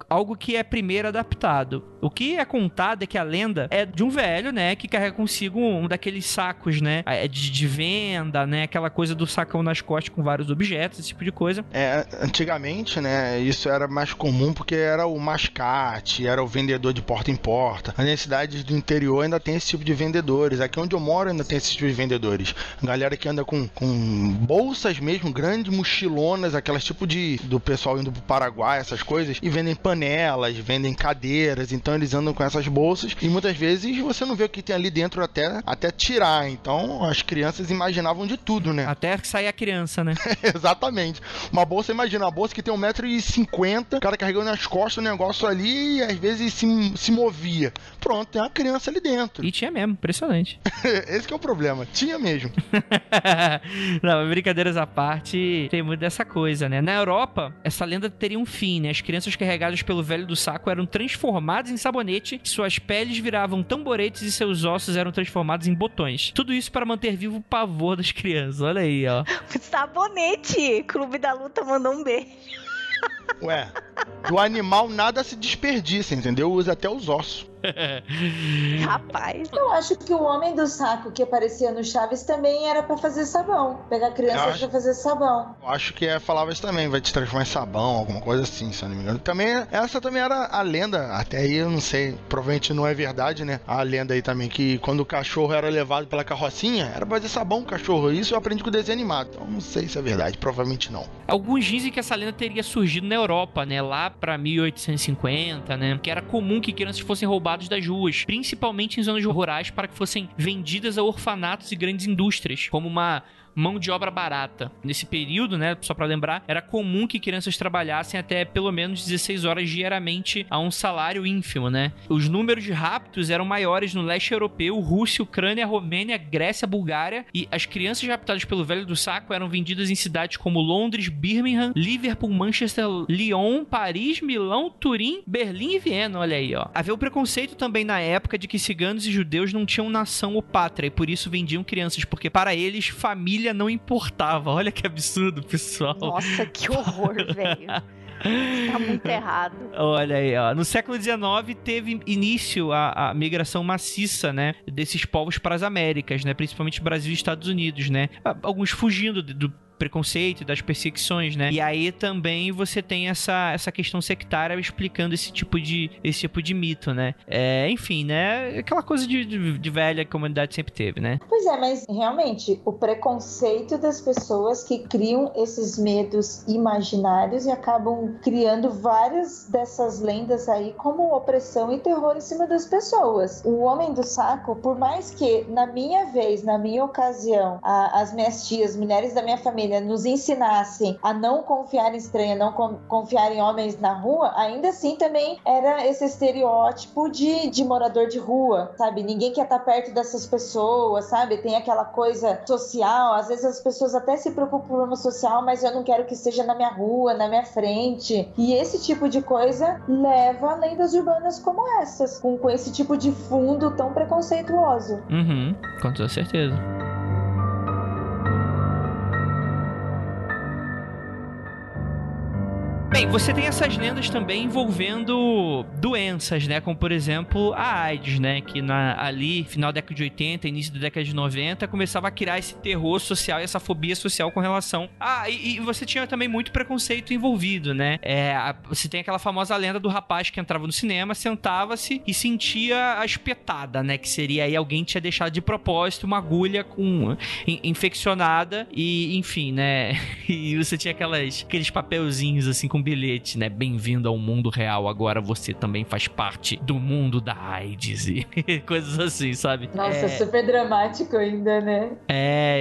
Algo que é primeiro adaptado. O que é contado é que a lenda é de um velho, né, que carrega consigo um daqueles sacos, né, de venda, né, aquela coisa do sacão nas costas com vários objetos, esse tipo de coisa. Antigamente, né, isso era mais comum porque era o mascate, era o vendedor de porta em porta. Nas cidades do interior ainda tem esse tipo de vendedores. Aqui onde eu moro ainda tem esse tipo de vendedores. Galera que anda com bolsas mesmo, grandes mochilonas, aquelas tipo do pessoal indo pro Paraguai, essas coisas, e vendem panelas, vendem cadeiras, então eles andam com essas bolsas e muitas vezes você não vê o que tem ali dentro até tirar. Então as crianças imaginavam de tudo, né? Até sair a criança, né? Exatamente. Uma bolsa, imagina, uma bolsa que tem 1,50 m, o cara carregando nas costas o negócio ali e às vezes se movia. Pronto, tem uma criança ali dentro. E tinha mesmo, impressionante. Esse que é o problema, tinha mesmo. Não, brincadeiras à parte, tem muito dessa coisa, né? Na Europa, essa lenda teria um fim, né? As crianças carregadas pelo velho do saco eram transformadas em sabonete, suas peles viravam tamboretes e seus ossos eram transformados em botões. Tudo isso para manter vivo o pavor das crianças. Olha aí, ó. Sabonete! Clube da Luta mandou um beijo. Ué, do animal nada se desperdiça, entendeu? Usa até os ossos. Rapaz. Eu acho que o homem do saco que aparecia no Chaves também era pra fazer sabão. Pegar crianças pra fazer sabão. Eu acho que falava isso também, vai te transformar em sabão, alguma coisa assim, se eu não me engano. Essa também era a lenda, até aí eu não sei, provavelmente não é verdade, né? A lenda aí também, que quando o cachorro era levado pela carrocinha, era pra fazer sabão o cachorro. Isso eu aprendi com o desenho animado, então não sei se é verdade, provavelmente não. Alguns dizem que essa lenda teria surgido na Europa, né? Lá pra 1850, né? Que era comum que crianças fossem roubadas das ruas, principalmente em zonas rurais, para que fossem vendidas a orfanatos e grandes indústrias, como uma mão de obra barata. Nesse período, né, só pra lembrar, era comum que crianças trabalhassem até pelo menos 16 horas diariamente a um salário ínfimo, né? Os números de raptos eram maiores no leste europeu, Rússia, Ucrânia, Romênia, Grécia, Bulgária, e as crianças raptadas pelo Velho do Saco eram vendidas em cidades como Londres, Birmingham, Liverpool, Manchester, Lyon, Paris, Milão, Turim, Berlim e Viena, olha aí, ó. Havia o preconceito também na época de que ciganos e judeus não tinham nação ou pátria, e por isso vendiam crianças, porque para eles, família não importava. Olha que absurdo, pessoal. Nossa, que horror, velho. Tá muito errado. Olha aí, ó. No século XIX teve início a migração maciça, né, desses povos para as Américas, né, principalmente Brasil e Estados Unidos, né. Alguns fugindo do preconceito e das perseguições, né? E aí também você tem essa questão sectária explicando esse tipo de mito, né? Enfim, né? Aquela coisa de velha que a comunidade sempre teve, né? Pois é, mas realmente o preconceito das pessoas que criam esses medos imaginários e acabam criando várias dessas lendas aí como opressão e terror em cima das pessoas. O homem do saco, por mais que na minha vez, na minha ocasião, as minhas tias, mulheres da minha família nos ensinassem a não confiar em estranha, não confiar em homens na rua, ainda assim também era esse estereótipo de morador de rua, sabe? Ninguém quer estar perto dessas pessoas, sabe? Tem aquela coisa social, às vezes as pessoas até se preocupam com o problema social, mas eu não quero que esteja na minha rua, na minha frente. E esse tipo de coisa leva a lendas urbanas como essas, com esse tipo de fundo tão preconceituoso. Uhum, com toda certeza. Bem, você tem essas lendas também envolvendo doenças, né? Como, por exemplo, a AIDS, né? Que ali, final da década de 80, início da década de 90, começava a criar esse terror social e essa fobia social com relação... E você tinha também muito preconceito envolvido, né? Você tem aquela famosa lenda do rapaz que entrava no cinema, sentava-se e sentia a espetada, né? Que seria aí alguém tinha deixado de propósito uma agulha infeccionada e, enfim, né? E você tinha aqueles papelzinhos, assim, com bilhete, né? Bem-vindo ao mundo real, agora você também faz parte do mundo da AIDS e coisas assim, sabe? Nossa, super dramático ainda, né?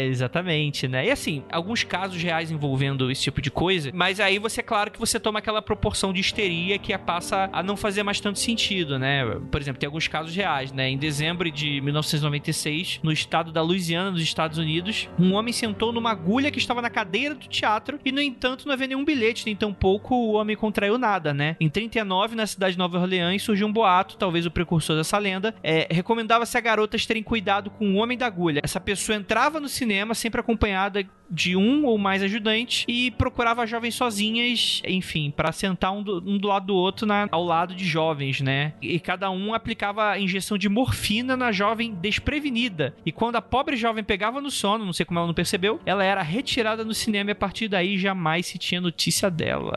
Exatamente, né? E assim, alguns casos reais envolvendo esse tipo de coisa, mas aí claro que você toma aquela proporção de histeria que passa a não fazer mais tanto sentido, né? Por exemplo, tem alguns casos reais, né? Em dezembro de 1996, no estado da Louisiana, nos Estados Unidos, um homem sentou numa agulha que estava na cadeira do teatro e, no entanto, não havia nenhum bilhete, nem tampouco o homem contraiu nada, né? Em 39, na cidade de Nova Orleans, surgiu um boato, talvez o precursor dessa lenda, recomendava-se a garotas terem cuidado com o homem da agulha. Essa pessoa entrava no cinema sempre acompanhada de um ou mais ajudantes e procurava jovens sozinhas, enfim, para sentar um do lado do outro ao lado de jovens, né? E cada um aplicava a injeção de morfina na jovem desprevenida. E quando a pobre jovem pegava no sono, não sei como ela não percebeu, ela era retirada no cinema e a partir daí jamais se tinha notícia dela.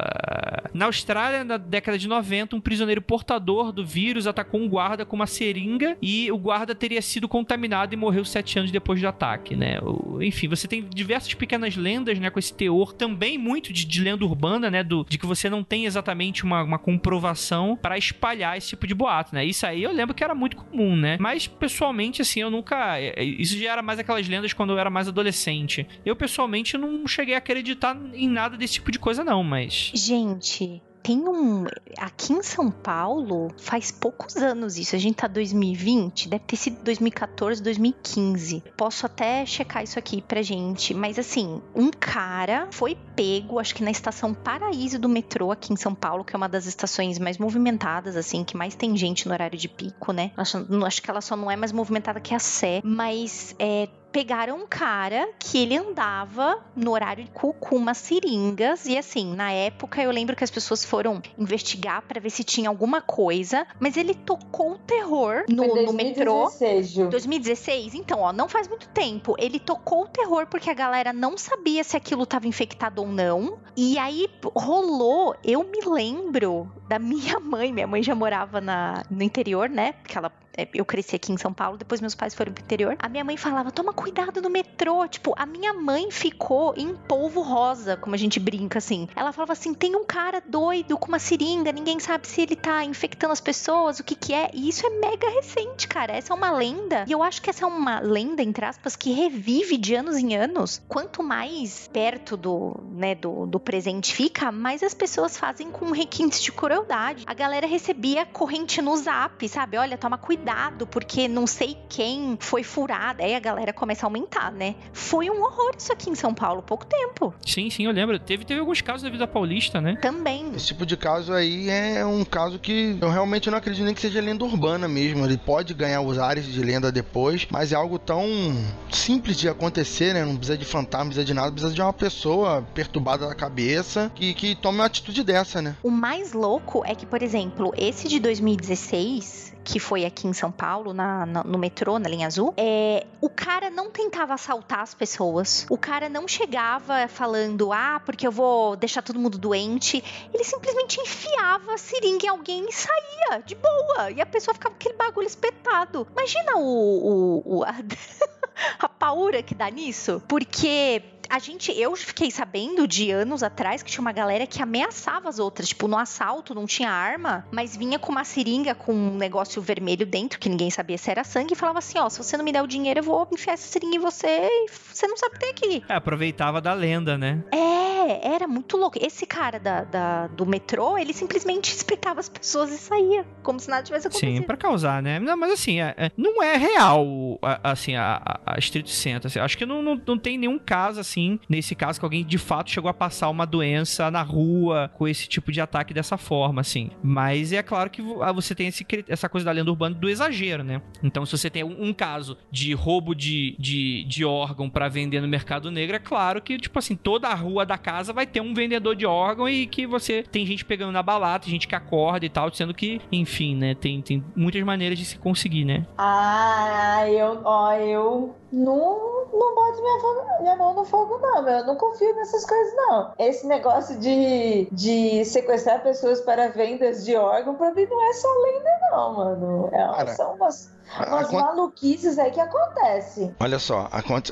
Na Austrália, na década de 90, um prisioneiro portador do vírus atacou um guarda com uma seringa e o guarda teria sido contaminado e morreu 7 anos depois do ataque, né? Enfim, você tem diversas pequenas lendas, né, com esse teor também muito de lenda urbana, né, de que você não tem exatamente uma comprovação para espalhar esse tipo de boato, né? Isso aí eu lembro que era muito comum, né? Mas, pessoalmente, assim, eu nunca... Isso já era mais aquelas lendas quando eu era mais adolescente. Eu, pessoalmente, não cheguei a acreditar em nada desse tipo de coisa, não, mas... Gente... Aqui em São Paulo, faz poucos anos isso. A gente tá 2020, deve ter sido 2014, 2015. Posso até checar isso aqui pra gente. Mas assim, um cara foi pego, acho que na estação Paraíso do metrô aqui em São Paulo, que é uma das estações mais movimentadas, assim, que mais tem gente no horário de pico, né? Acho que ela só não é mais movimentada que a Sé, mas pegaram um cara que ele andava no horário com umas seringas e assim, na época eu lembro que as pessoas foram investigar pra ver se tinha alguma coisa, mas ele tocou o terror no metrô. 2016? Então, ó, não faz muito tempo. Ele tocou o terror porque a galera não sabia se aquilo tava infectado ou não. E aí rolou, eu me lembro da minha mãe já morava no interior, né? Porque eu cresci aqui em São Paulo, depois meus pais foram pro interior. A minha mãe falava, toma cuidado no metrô. Tipo, a minha mãe ficou em polvo rosa, como a gente brinca, assim. Ela falava assim, tem um cara doido com uma seringa, ninguém sabe se ele tá infectando as pessoas, o que é. E isso é mega recente, cara. Essa é uma lenda. E eu acho que essa é uma lenda, entre aspas, que revive de anos em anos. Quanto mais perto do presente fica, mais as pessoas fazem com requintes de crueldade. A galera recebia corrente no zap, sabe? Olha, toma cuidado, porque não sei quem foi furada. Aí a galera começa a aumentar, né? Foi um horror isso aqui em São Paulo, pouco tempo. Sim, eu lembro. Teve alguns casos da vida paulista, né? Também. Esse tipo de caso aí é um caso que eu realmente não acredito nem que seja lenda urbana mesmo. Ele pode ganhar os ares de lenda depois, mas é algo tão simples de acontecer, né? Não precisa de fantasma, não precisa de nada, precisa de uma pessoa perturbada da cabeça que tome uma atitude dessa, né? O mais louco é que, por exemplo, esse de 2016... que foi aqui em São Paulo, no metrô, na linha azul, o cara não tentava assaltar as pessoas, o cara não chegava falando, porque eu vou deixar todo mundo doente, ele simplesmente enfiava a seringa em alguém e saía, de boa, e a pessoa ficava com aquele bagulho espetado. Imagina a paura que dá nisso, porque... eu fiquei sabendo de anos atrás que tinha uma galera que ameaçava as outras, tipo, no assalto não tinha arma, mas vinha com uma seringa com um negócio vermelho dentro, que ninguém sabia se era sangue, e falava assim, ó, se você não me der o dinheiro, eu vou enfiar essa seringa em você e você não sabe o que tem aqui. Aproveitava da lenda, né? Era muito louco. Esse cara do metrô, ele simplesmente espetava as pessoas e saía, como se nada tivesse acontecido. Sim, pra causar, né? Não, mas assim, não é real, assim, a estrito senso, assim, acho que não tem nenhum caso, assim, nesse caso que alguém de fato chegou a passar uma doença na rua com esse tipo de ataque dessa forma, assim. Mas é claro que você tem essa coisa da lenda urbana do exagero, né? Então, se você tem um caso de roubo de órgão pra vender no mercado negro, é claro que, tipo assim, toda a rua da casa vai ter um vendedor de órgão e que você tem gente pegando na balada, gente que acorda e tal, sendo que, enfim, né? Tem muitas maneiras de se conseguir, né? Eu não boto minha mão no fogo, não, eu não confio nessas coisas, não. Esse negócio de sequestrar pessoas para vendas de órgão, pra mim não é só lenda, não, mano. São umas maluquices aí que acontecem. Olha só,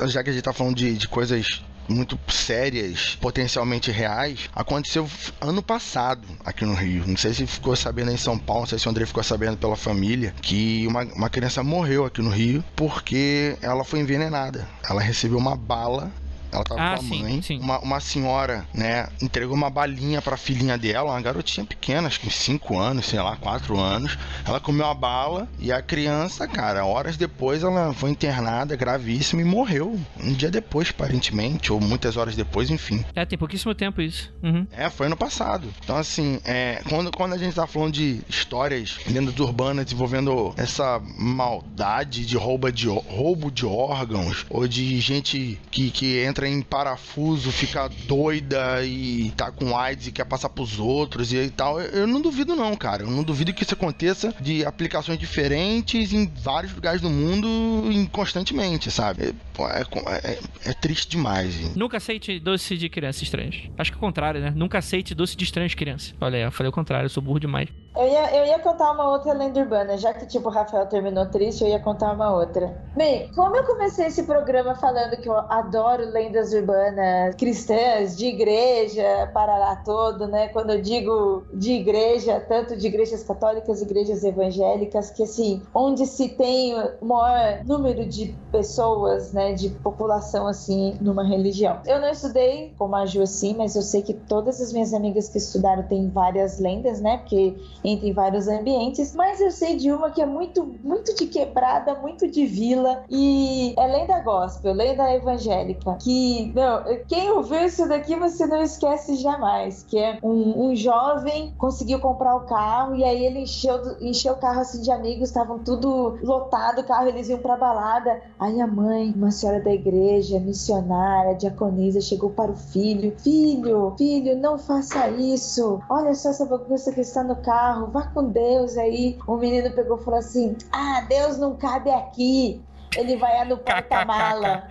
já que a gente tá falando de coisas muito sérias, potencialmente reais, aconteceu ano passado aqui no Rio. Não sei se ficou sabendo em São Paulo, não sei se o André ficou sabendo pela família, que uma criança morreu aqui no Rio porque ela foi envenenada. Ela recebeu uma bala. Ela tava com a mãe, sim. Uma senhora, né, entregou uma balinha pra filhinha dela, uma garotinha pequena, acho que 5 anos, sei lá, 4 anos. Ela comeu a bala e a criança, cara, horas depois ela foi internada, gravíssima, e morreu. Um dia depois, aparentemente, ou muitas horas depois, enfim. Tem pouquíssimo tempo isso. Uhum. Foi ano passado. Então, assim, quando a gente tá falando de histórias, lendas urbanas envolvendo essa maldade de roubo de órgãos, ou de gente que entra em parafuso, fica doida e tá com AIDS e quer passar pros outros e tal, eu não duvido não, cara. Eu não duvido que isso aconteça de aplicações diferentes em vários lugares do mundo constantemente, sabe? É triste demais. Hein? Nunca aceite doce de crianças estranhas. Acho que é o contrário, né? Nunca aceite doce de estranhas crianças. Olha aí, eu falei o contrário, eu sou burro demais. Eu ia contar uma outra lenda urbana, já que tipo o Rafael terminou triste, eu ia contar uma outra. Bem, como eu comecei esse programa falando que eu adoro lendas urbanas cristãs, de igreja, parará todo, né? Quando eu digo de igreja, tanto de igrejas católicas, igrejas evangélicas, que assim, onde se tem o maior número de pessoas, né, de população assim, numa religião. Eu não estudei como a Ju assim, mas eu sei que todas as minhas amigas que estudaram têm várias lendas, né? Porque entra em vários ambientes, mas eu sei de uma que é muito, muito de quebrada, muito de vila, e é lenda gospel, lenda evangélica, que, não, quem ouviu isso daqui você não esquece jamais, que é um jovem conseguiu comprar o carro, e aí ele encheu o carro assim de amigos, estavam tudo lotado o carro, eles iam pra balada, aí a mãe, uma senhora da igreja, missionária, diaconisa, chegou para o filho, filho, não faça isso, olha só essa bagunça que está no carro, vá com Deus. Aí o menino pegou e falou assim, Deus não cabe aqui, ele vai no porta-mala.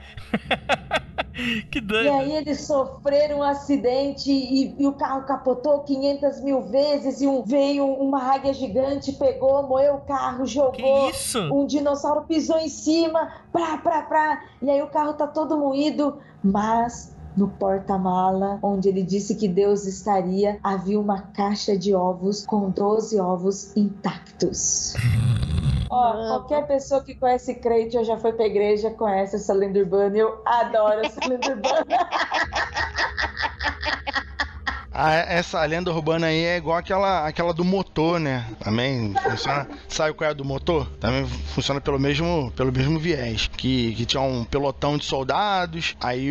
Que doido. E aí eles sofreram um acidente e o carro capotou 500 mil vezes, e veio uma águia gigante, pegou, moeu o carro, jogou, um dinossauro pisou em cima, e aí o carro tá todo moído, mas no porta-mala, onde ele disse que Deus estaria, havia uma caixa de ovos com 12 ovos intactos. Qualquer pessoa que conhece crente ou já foi pra igreja conhece essa lenda urbana. Eu adoro essa lenda urbana. Essa lenda urbana aí é igual aquela do motor, né? Também funciona. Sabe qual é a do motor? Também funciona pelo mesmo viés. Que tinha um pelotão de soldados, aí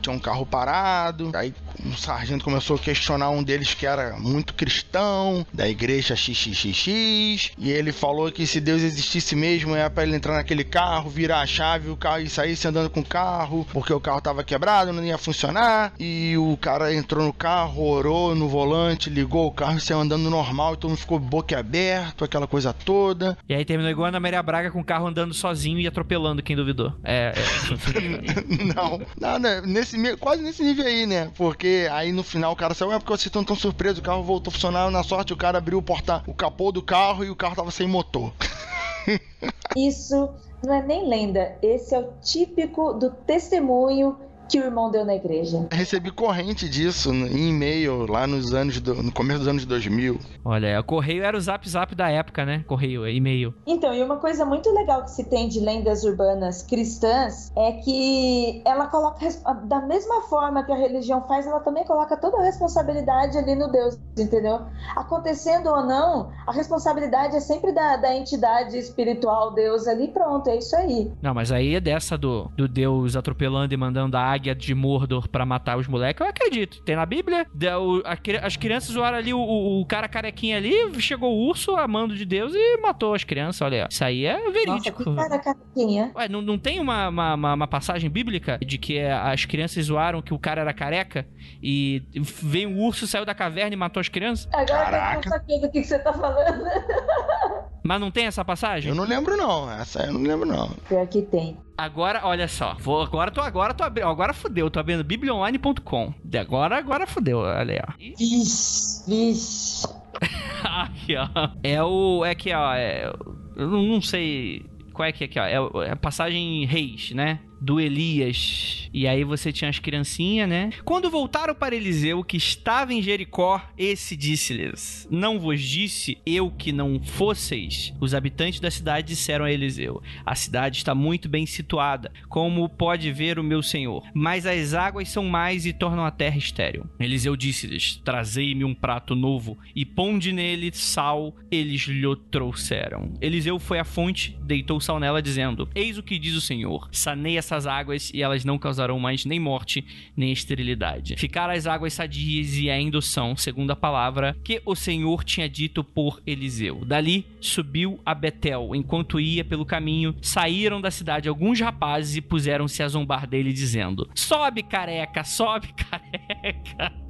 tinha um carro parado, aí um sargento começou a questionar um deles que era muito cristão, da igreja XXXX, e ele falou que se Deus existisse mesmo, era pra ele entrar naquele carro, virar a chave, o carro e sair andando com o carro, porque o carro tava quebrado, não ia funcionar, e o cara entrou no carro, orou no volante, ligou o carro e saiu andando normal, e todo mundo ficou boquiaberto, aquela coisa toda. E aí terminou igual a Ana Maria Braga com o carro andando sozinho e atropelando quem duvidou. Não, quase nesse nível aí, né? Porque aí no final o cara saiu, porque vocês estão tão surpresos, o carro voltou a funcionar, na sorte o cara abriu o capô do carro e o carro tava sem motor. Isso não é nem lenda, esse é o típico do testemunho que o irmão deu na igreja. Recebi corrente disso em e-mail lá no começo dos anos 2000. Olha, o correio era o zap da época, né? Correio, e-mail. Então, e uma coisa muito legal que se tem de lendas urbanas cristãs é que ela coloca, da mesma forma que a religião faz, ela também coloca toda a responsabilidade ali no Deus, entendeu? Acontecendo ou não, a responsabilidade é sempre da entidade espiritual, Deus ali, pronto, é isso aí. Não, mas aí é dessa do Deus atropelando e mandando a águia de Mordor pra matar os moleques, eu acredito. Tem na Bíblia, as crianças zoaram ali, o cara carequinha ali, chegou o urso a mando de Deus e matou as crianças, olha. Isso aí é verídico. Nossa, que cara carequinha. Ué, não tem uma passagem bíblica de que as crianças zoaram que o cara era careca e veio um urso, saiu da caverna e matou as crianças? Agora eu tô sabendo do que você tá falando. Mas não tem essa passagem? Eu não lembro não, essa eu não lembro não. Pior que tem. Agora, olha só, agora fudeu, tô abrindo bibliaonline.com. Agora fudeu, olha aí, ó. Vixe. Aqui, ó. Eu não sei qual é que é aqui, ó. É a passagem Reis, né? Do Elias. E aí você tinha as criancinhas, né? Quando voltaram para Eliseu, que estava em Jericó, esse disse-lhes: não vos disse eu que não fosseis? Os habitantes da cidade disseram a Eliseu: a cidade está muito bem situada, como pode ver o meu senhor, mas as águas são mais e tornam a terra estéril. Eliseu disse-lhes: trazei-me um prato novo e ponde nele sal. Eles lhe trouxeram. Eliseu foi à fonte, deitou sal nela, dizendo: eis o que diz o Senhor, sanei essas águas e elas não causarão mais nem morte, nem esterilidade. Ficaram as águas sadias e ainda são, segundo a palavra que o Senhor tinha dito por Eliseu. Dali subiu a Betel. Enquanto ia pelo caminho, saíram da cidade alguns rapazes e puseram-se a zombar dele, dizendo: sobe, careca, sobe, careca.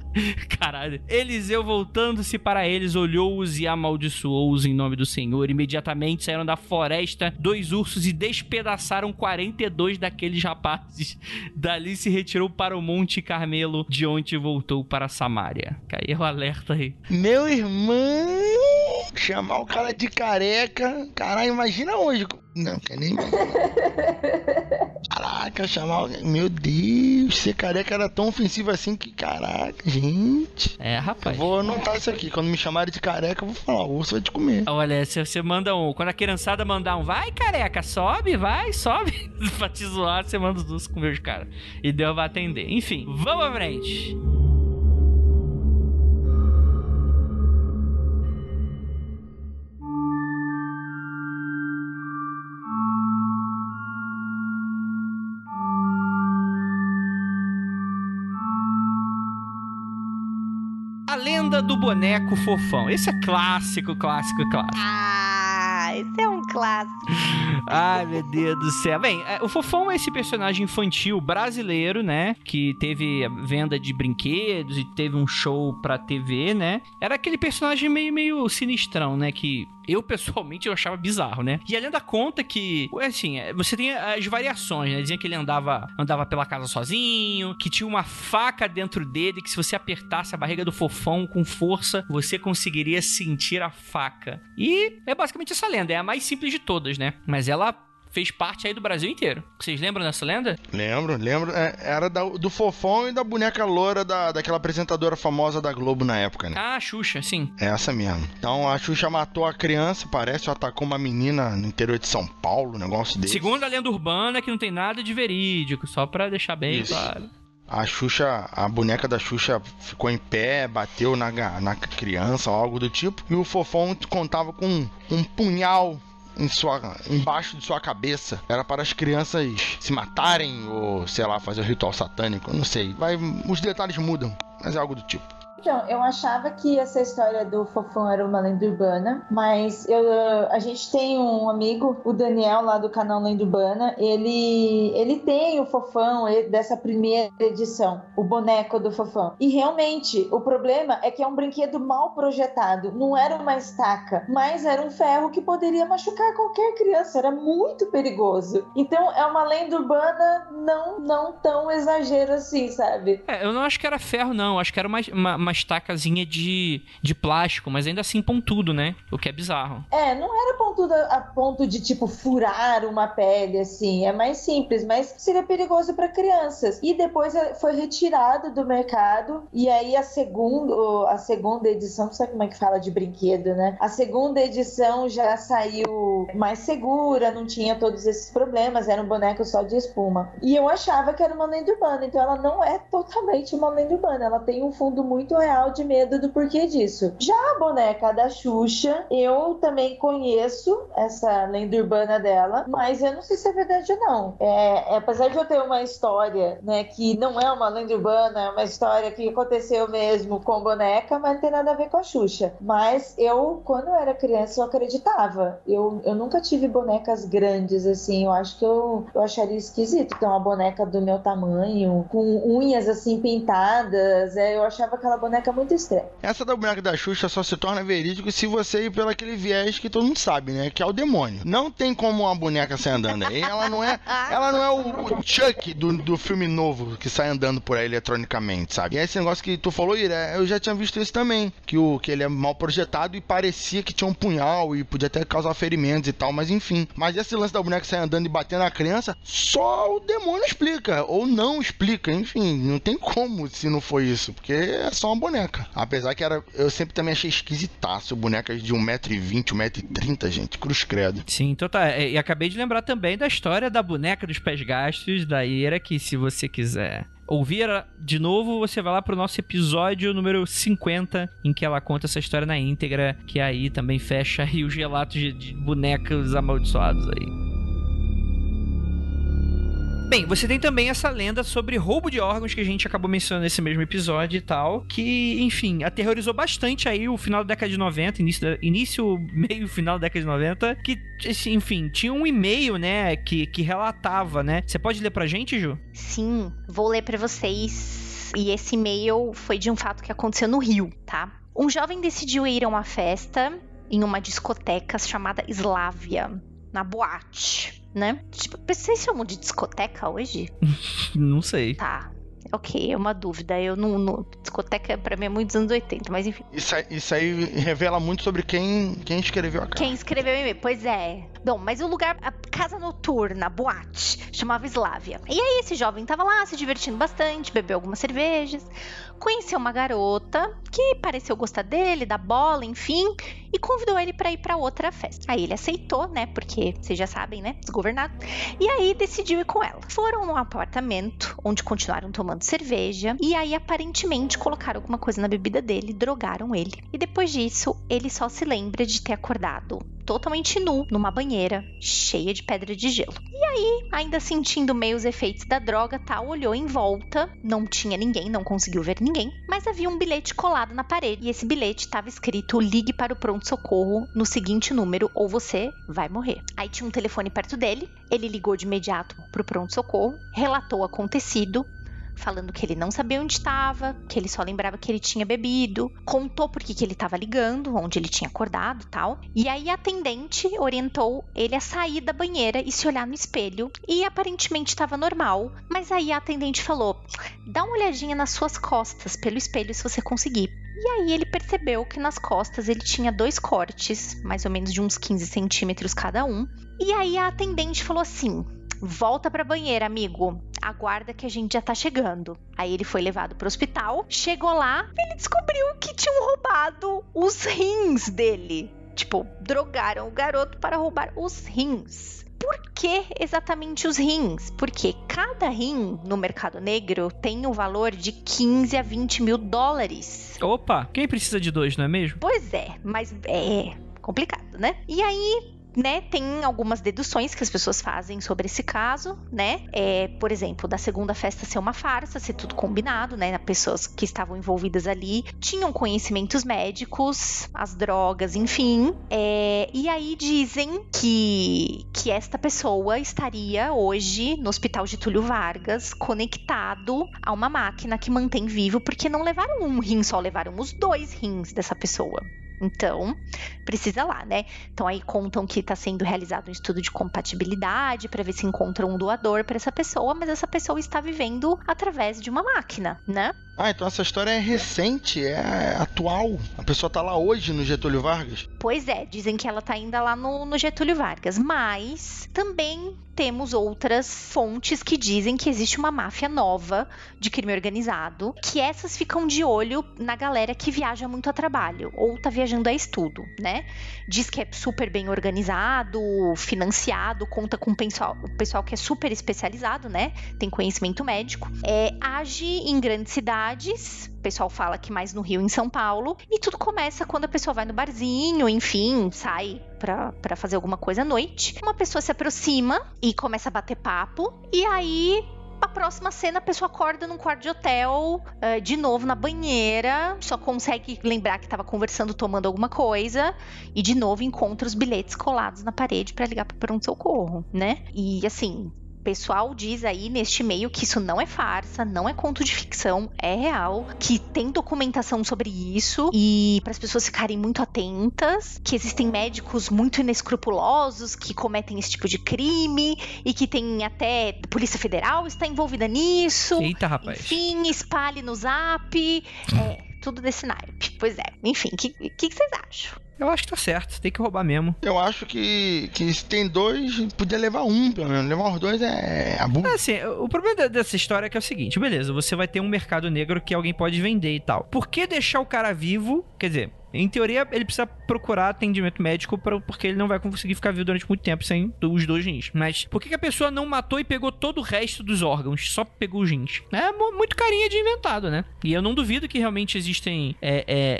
Caralho. Eliseu, voltando-se para eles, olhou-os e amaldiçoou-os em nome do Senhor. Imediatamente saíram da floresta 2 ursos e despedaçaram 42 daqueles rapazes. Dali se retirou para o Monte Carmelo, de onde voltou para Samaria. Caiu o alerta aí. Meu irmão, chamar o cara de careca. Caralho, imagina hoje. Não, quer nem. Caraca, chamar. Meu Deus, ser careca era tão ofensivo assim que. Caraca, gente. É, rapaz. Eu vou anotar isso aqui. Quando me chamarem de careca, eu vou falar: o urso vai te comer. Olha, se você manda quando a criançada mandar vai, careca, sobe, vai, sobe. Pra te zoar, você manda os ursos comer os caras. E Deus vai atender. Enfim, vamos à frente. A lenda do boneco fofão. Esse é clássico. Ah, esse é um clássico. Ai, meu Deus do céu. Bem, o Fofão é esse personagem infantil brasileiro, né? Que teve venda de brinquedos e teve um show pra TV, né? Era aquele personagem meio sinistrão, né? Que eu, pessoalmente, eu achava bizarro, né? E a lenda conta que, assim, você tem as variações, né? Dizia que ele andava pela casa sozinho, que tinha uma faca dentro dele, que se você apertasse a barriga do Fofão com força, você conseguiria sentir a faca. E é basicamente essa lenda, é a mais simples de todas, né? Mas ela fez parte aí do Brasil inteiro. Vocês lembram dessa lenda? Lembro. Era do Fofão e da boneca loura daquela apresentadora famosa da Globo na época, né? Ah, a Xuxa, sim. É essa mesmo. Então a Xuxa matou a criança, parece, ou atacou uma menina no interior de São Paulo, um negócio desse. Segundo a lenda urbana, que não tem nada de verídico, só pra deixar bem claro. A Xuxa, a boneca da Xuxa ficou em pé, bateu na criança ou algo do tipo. E o Fofão contava com um punhal embaixo de sua cabeça. Era para as crianças se matarem ou, sei lá, fazer o ritual satânico. Não sei. Os detalhes mudam, mas é algo do tipo. Então, eu achava que essa história do Fofão era uma lenda urbana, mas a gente tem um amigo, o Daniel, lá do canal Lenda Urbana, ele tem o Fofão dessa primeira edição, o boneco do Fofão. E realmente, o problema é que é um brinquedo mal projetado, não era uma estaca, mas era um ferro que poderia machucar qualquer criança, era muito perigoso. Então, é uma lenda urbana não tão exagero assim, sabe? Eu não acho que era ferro, não, acho que era uma estacazinha de plástico, mas ainda assim pontudo, né? O que é bizarro. Não era pontudo a ponto de, tipo, furar uma pele, assim. É mais simples, mas seria perigoso para crianças. E depois foi retirado do mercado, e aí a segunda edição, não sei como é que fala de brinquedo, né? A segunda edição já saiu mais segura, não tinha todos esses problemas, era um boneco só de espuma. E eu achava que era uma lenda urbana, então ela não é totalmente uma lenda urbana, ela tem um fundo muito real de medo do porquê disso. Já a boneca da Xuxa, eu também conheço essa lenda urbana dela, mas eu não sei se é verdade ou não. Apesar de eu ter uma história, né, que não é uma lenda urbana, é uma história que aconteceu mesmo com boneca, mas não tem nada a ver com a Xuxa. Mas eu, quando eu era criança, eu acreditava. Eu nunca tive bonecas grandes, assim, eu acho que eu acharia esquisito ter uma boneca do meu tamanho, com unhas, assim, pintadas, eu achava aquela boneca muito estranha. Essa da boneca da Xuxa só se torna verídico se você ir pelo aquele viés que todo mundo sabe, né? Que é o demônio. Não tem como uma boneca sair andando aí. Ela não é o Chuck do filme novo que sai andando por aí eletronicamente, sabe? E esse negócio que tu falou, Ira, eu já tinha visto isso também. Que ele é mal projetado e parecia que tinha um punhal e podia até causar ferimentos e tal, mas enfim. Mas esse lance da boneca sair andando e batendo na criança, só o demônio explica. Ou não explica. Enfim, não tem como se não for isso. Porque é só uma boneca. Apesar que eu sempre também achei esquisitaço bonecas de 1,20m, 1,30m, gente. Cruz credo. Sim, então tá. E acabei de lembrar também da história da boneca dos pés gastos da Ira, que se você quiser ouvir de novo, você vai lá pro nosso episódio número 50, em que ela conta essa história na íntegra, que aí também fecha aí os relatos de bonecos amaldiçoados aí. Bem, você tem também essa lenda sobre roubo de órgãos que a gente acabou mencionando nesse mesmo episódio e tal, que, enfim, aterrorizou bastante aí o final da década de 90, meio final da década de 90, que, enfim, tinha um e-mail, né, que relatava, né? Você pode ler pra gente, Ju? Sim, vou ler pra vocês. E esse e-mail foi de um fato que aconteceu no Rio, tá? Um jovem decidiu ir a uma festa em uma discoteca chamada Slávia, na boate, né? Tipo, vocês chamam de discoteca hoje? Não sei. Tá. Ok, é uma dúvida. Eu não discoteca pra mim é muito dos anos 80, mas enfim. Isso aí revela muito sobre quem escreveu a carta. Quem escreveu o e-mail, pois é. Bom, mas o lugar, a casa noturna, a boate, chamava Slávia. E aí esse jovem tava lá se divertindo bastante, bebeu algumas cervejas, conheceu uma garota que pareceu gostar dele, da bola, enfim, e convidou ele pra ir pra outra festa. Aí ele aceitou, né, porque vocês já sabem, né, desgovernado. E aí decidiu ir com ela. Foram num apartamento onde continuaram tomando tomando cerveja, e aí aparentemente colocaram alguma coisa na bebida dele, drogaram ele. E depois disso, ele só se lembra de ter acordado totalmente nu, numa banheira, cheia de pedra de gelo. E aí, ainda sentindo meio os efeitos da droga, tal, olhou em volta, não tinha ninguém, não conseguiu ver ninguém, mas havia um bilhete colado na parede, e esse bilhete estava escrito: ligue para o pronto-socorro no seguinte número, ou você vai morrer. Aí tinha um telefone perto dele, ele ligou de imediato para o pronto-socorro, relatou o acontecido, falando que ele não sabia onde estava, que ele só lembrava que ele tinha bebido, contou por que ele estava ligando, onde ele tinha acordado e tal. E aí a atendente orientou ele a sair da banheira e se olhar no espelho, e aparentemente estava normal, mas aí a atendente falou: dá uma olhadinha nas suas costas pelo espelho se você conseguir. E aí ele percebeu que nas costas ele tinha 2 cortes, mais ou menos de uns 15 centímetros cada um. E aí a atendente falou assim: volta pra banheira, amigo. Aguarda que a gente já tá chegando. Aí ele foi levado pro hospital. Chegou lá, ele descobriu que tinham roubado os rins dele. Tipo, drogaram o garoto para roubar os rins. Por que exatamente os rins? Porque cada rim no mercado negro tem um valor de 15 a 20 mil dólares. Opa, quem precisa de 2, não é mesmo? Pois é, mas é complicado, né? E aí, né, tem algumas deduções que as pessoas fazem sobre esse caso, né? Por exemplo, da segunda festa ser uma farsa, ser tudo combinado, né? Pessoas que estavam envolvidas ali tinham conhecimentos médicos, as drogas, enfim. E aí dizem que esta pessoa estaria hoje no Hospital Getúlio Vargas, conectado a uma máquina que mantém vivo, porque não levaram um rim só, levaram os 2 rins dessa pessoa. Então, precisa lá, né? Então aí contam que está sendo realizado um estudo de compatibilidade para ver se encontra um doador para essa pessoa, mas essa pessoa está vivendo através de uma máquina, né? Ah, então essa história é recente, é atual. A pessoa tá lá hoje no Getúlio Vargas? Pois é, dizem que ela tá ainda lá no Getúlio Vargas, mas também temos outras fontes que dizem que existe uma máfia nova de crime organizado, que essas ficam de olho na galera que viaja muito a trabalho, ou tá viajando a estudo, né? Diz que é super bem organizado, financiado, conta com o pessoal que é super especializado, né? Tem conhecimento médico. Age em grandes cidades, o pessoal fala que mais no Rio e em São Paulo, e tudo começa quando a pessoa vai no barzinho, enfim, sai pra fazer alguma coisa à noite. Uma pessoa se aproxima e começa a bater papo, e aí a próxima cena a pessoa acorda num quarto de hotel, de novo na banheira, só consegue lembrar que estava conversando, tomando alguma coisa, e de novo encontra os bilhetes colados na parede para ligar para o pronto-socorro, né? E assim, o pessoal diz aí neste meio que isso não é farsa, não é conto de ficção, é real, que tem documentação sobre isso, e para as pessoas ficarem muito atentas, que existem médicos muito inescrupulosos que cometem esse tipo de crime, e que tem até Polícia Federal está envolvida nisso. Eita, rapaz. Enfim, espalhe no Zap, tudo desse naipe. Pois é, enfim, o que vocês acham? Eu acho que tá certo, tem que roubar mesmo. Eu acho que se tem 2, podia levar um, pelo menos. Levar os 2 é abuso. Assim, o problema dessa história é que é o seguinte, beleza, você vai ter um mercado negro que alguém pode vender e tal. Por que deixar o cara vivo? Quer dizer, em teoria, ele precisa procurar atendimento médico porque ele não vai conseguir ficar vivo durante muito tempo sem os 2 rins. Mas por que a pessoa não matou e pegou todo o resto dos órgãos? Só pegou os rins. É muito carinha de inventado, né? E eu não duvido que realmente existem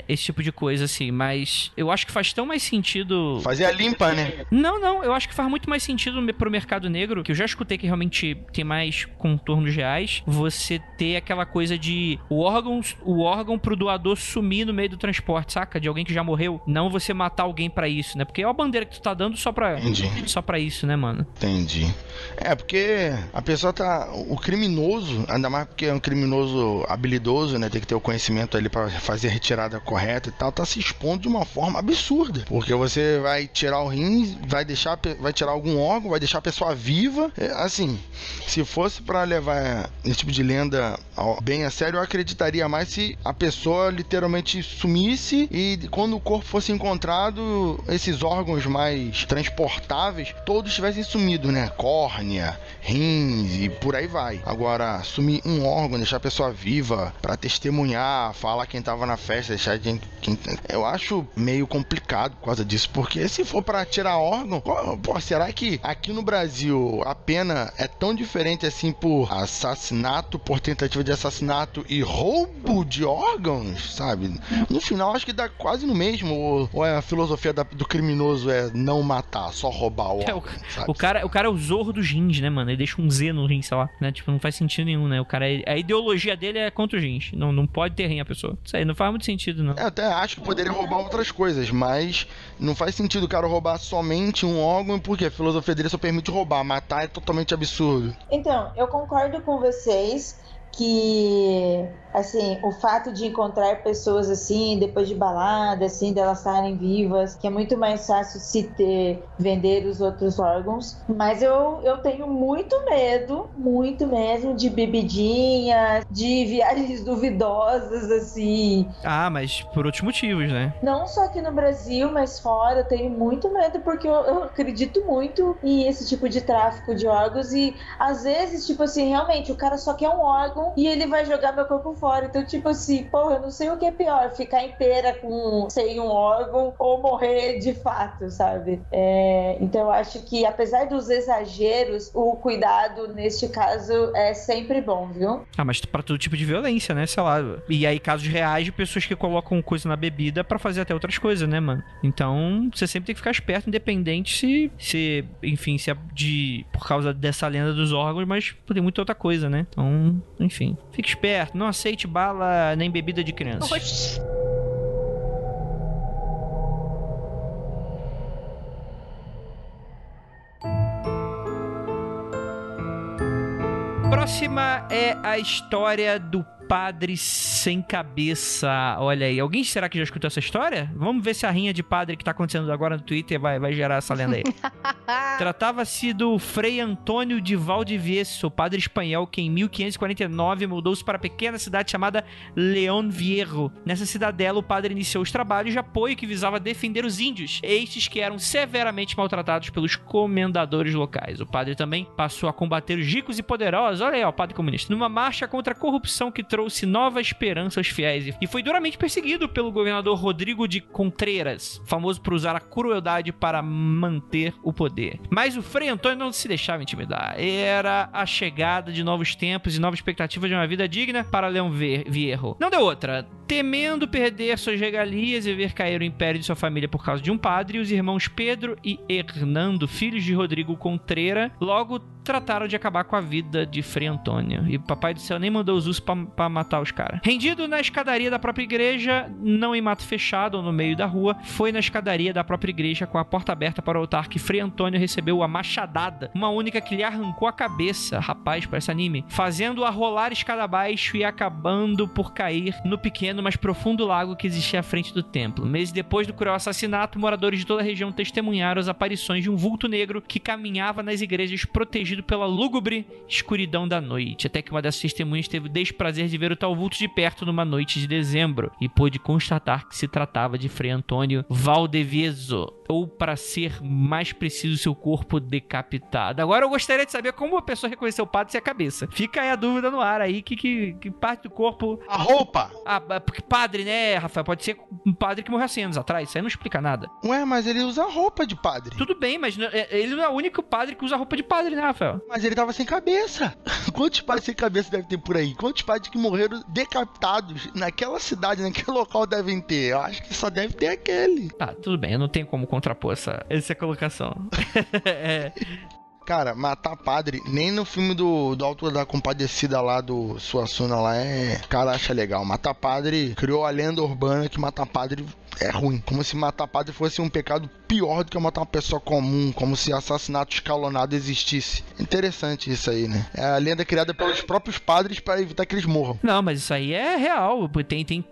esse tipo de coisa, assim. Mas eu acho que faz tão mais sentido... Fazer a limpa, né? Não. Eu acho que faz muito mais sentido pro mercado negro, que eu já escutei que realmente tem mais contornos reais, você ter aquela coisa de o órgão pro doador sumir no meio do transporte, saca? De alguém que já morreu, não você matar alguém pra isso, né? Porque é uma bandeira que tu tá dando só pra isso, né, mano? Entendi. Porque a pessoa o criminoso, ainda mais porque é um criminoso habilidoso, né? Tem que ter o conhecimento ali pra fazer a retirada correta e tal, tá se expondo de uma forma absurda. Porque você vai tirar o rim, vai tirar algum órgão, vai deixar a pessoa viva. Assim, se fosse pra levar esse tipo de lenda bem a sério, eu acreditaria mais se a pessoa literalmente sumisse e que quando o corpo fosse encontrado, esses órgãos mais transportáveis, todos tivessem sumido, né? Córnea, rins e por aí vai. Agora, sumir um órgão, deixar a pessoa viva pra testemunhar, falar quem tava na festa, deixar quem... Eu acho meio complicado por causa disso, porque se for pra tirar órgão, pô, será que aqui no Brasil a pena é tão diferente assim por assassinato, por tentativa de assassinato e roubo de órgãos, sabe? No final acho que dá quase no mesmo, ou a filosofia do criminoso é não matar, só roubar o órgão, sabe? O cara é o Zorro dos rins, né, mano? Ele deixa um Z no rim, sei lá, né? Tipo, não faz sentido nenhum, né? O cara, a ideologia dele é contra os rins. Não pode ter rim a pessoa. Isso aí não faz muito sentido, não. Eu até acho que poderia roubar outras coisas, mas não faz sentido o cara roubar somente um órgão, porque a filosofia dele só permite roubar. Matar é totalmente absurdo. Então, eu concordo com vocês que, assim, o fato de encontrar pessoas assim, depois de balada, assim, delas estarem vivas, que é muito mais fácil se ter, vender os outros órgãos, mas eu tenho muito mesmo de bebidinha, de viagens duvidosas, assim. Ah, mas por outros motivos, né? Não só aqui no Brasil, mas fora, eu tenho muito medo, porque eu acredito muito em esse tipo de tráfico de órgãos e, às vezes, tipo assim, realmente, o cara só quer um órgão e ele vai jogar meu corpo fora. Então, tipo assim, porra, eu não sei o que é pior, ficar inteira sem um órgão ou morrer de fato, sabe? Então, eu acho que, apesar dos exageros, o cuidado, neste caso, é sempre bom, viu? Ah, mas pra todo tipo de violência, né? Sei lá. E aí, casos reais de pessoas que colocam coisa na bebida pra fazer até outras coisas, né, mano? Então, você sempre tem que ficar esperto, independente se é por causa dessa lenda dos órgãos, mas tem muita outra coisa, né? Então, enfim, fique esperto, não aceite bala nem bebida de criança. Oxi. Próxima é a história do padre sem cabeça. Olha aí, alguém será que já escutou essa história? Vamos ver se a rinha de padre que tá acontecendo agora no Twitter vai gerar essa lenda aí. Tratava-se do Frei Antônio de Valdivieso, padre espanhol que em 1549 mudou-se para a pequena cidade chamada León Viejo. Nessa cidadela, o padre iniciou os trabalhos de apoio que visava defender os índios, estes que eram severamente maltratados pelos comendadores locais. O padre também passou a combater os ricos e poderosos, olha aí, ó, o padre comunista, numa marcha contra a corrupção que trouxe nova esperança aos fiéis e foi duramente perseguido pelo governador Rodrigo de Contreras, famoso por usar a crueldade para manter o poder. Mas o Frei Antônio não se deixava intimidar. Era a chegada de novos tempos e nova expectativa de uma vida digna para Leão Viejo. Não deu outra. Temendo perder suas regalias e ver cair o império de sua família por causa de um padre, os irmãos Pedro e Hernando, filhos de Rodrigo Contreras, logo trataram de acabar com a vida de Frei Antônio. E o Papai do Céu nem mandou os ursos pra matar os caras. Rendido na escadaria da própria igreja, não em mato fechado ou no meio da rua, foi na escadaria da própria igreja com a porta aberta para o altar que Frei Antônio recebeu a machadada, uma única que lhe arrancou a cabeça, rapaz, parece anime, fazendo-a rolar escada abaixo e acabando por cair no pequeno, mas profundo lago que existia à frente do templo. Meses depois do cruel assassinato, moradores de toda a região testemunharam as aparições de um vulto negro que caminhava nas igrejas protegido pela lúgubre escuridão da noite, até que uma dessas testemunhas teve o desprazer de ver o tal vulto de perto numa noite de dezembro e pôde constatar que se tratava de Frei Antônio Valdivieso, ou, para ser mais preciso, seu corpo decapitado. Agora eu gostaria de saber como a pessoa reconheceu o padre sem a cabeça. Fica aí a dúvida no ar aí, que parte do corpo... A roupa! Ah, porque padre, né, Rafael? Pode ser um padre que morreu há 100 anos atrás, isso aí não explica nada. Ué, mas ele usa roupa de padre. Tudo bem, mas ele não é o único padre que usa roupa de padre, né, Rafael? Mas ele tava sem cabeça. Quantos padres sem cabeça deve ter por aí? Quantos padres que morreram decapitados naquela cidade, naquele local devem ter? Eu acho que só deve ter aquele. Tá, tudo bem, eu não tenho como contrapor essa colocação. Cara, matar padre, nem no filme do Alto da Compadecida lá, do Suassuna lá, o cara acha legal. Matar padre, criou a lenda urbana que matar padre é ruim. Como se matar padre fosse um pecado pior do que matar uma pessoa comum, como se assassinato escalonado existisse. Interessante isso aí, né? É a lenda criada pelos próprios padres para evitar que eles morram. Não, mas isso aí é real.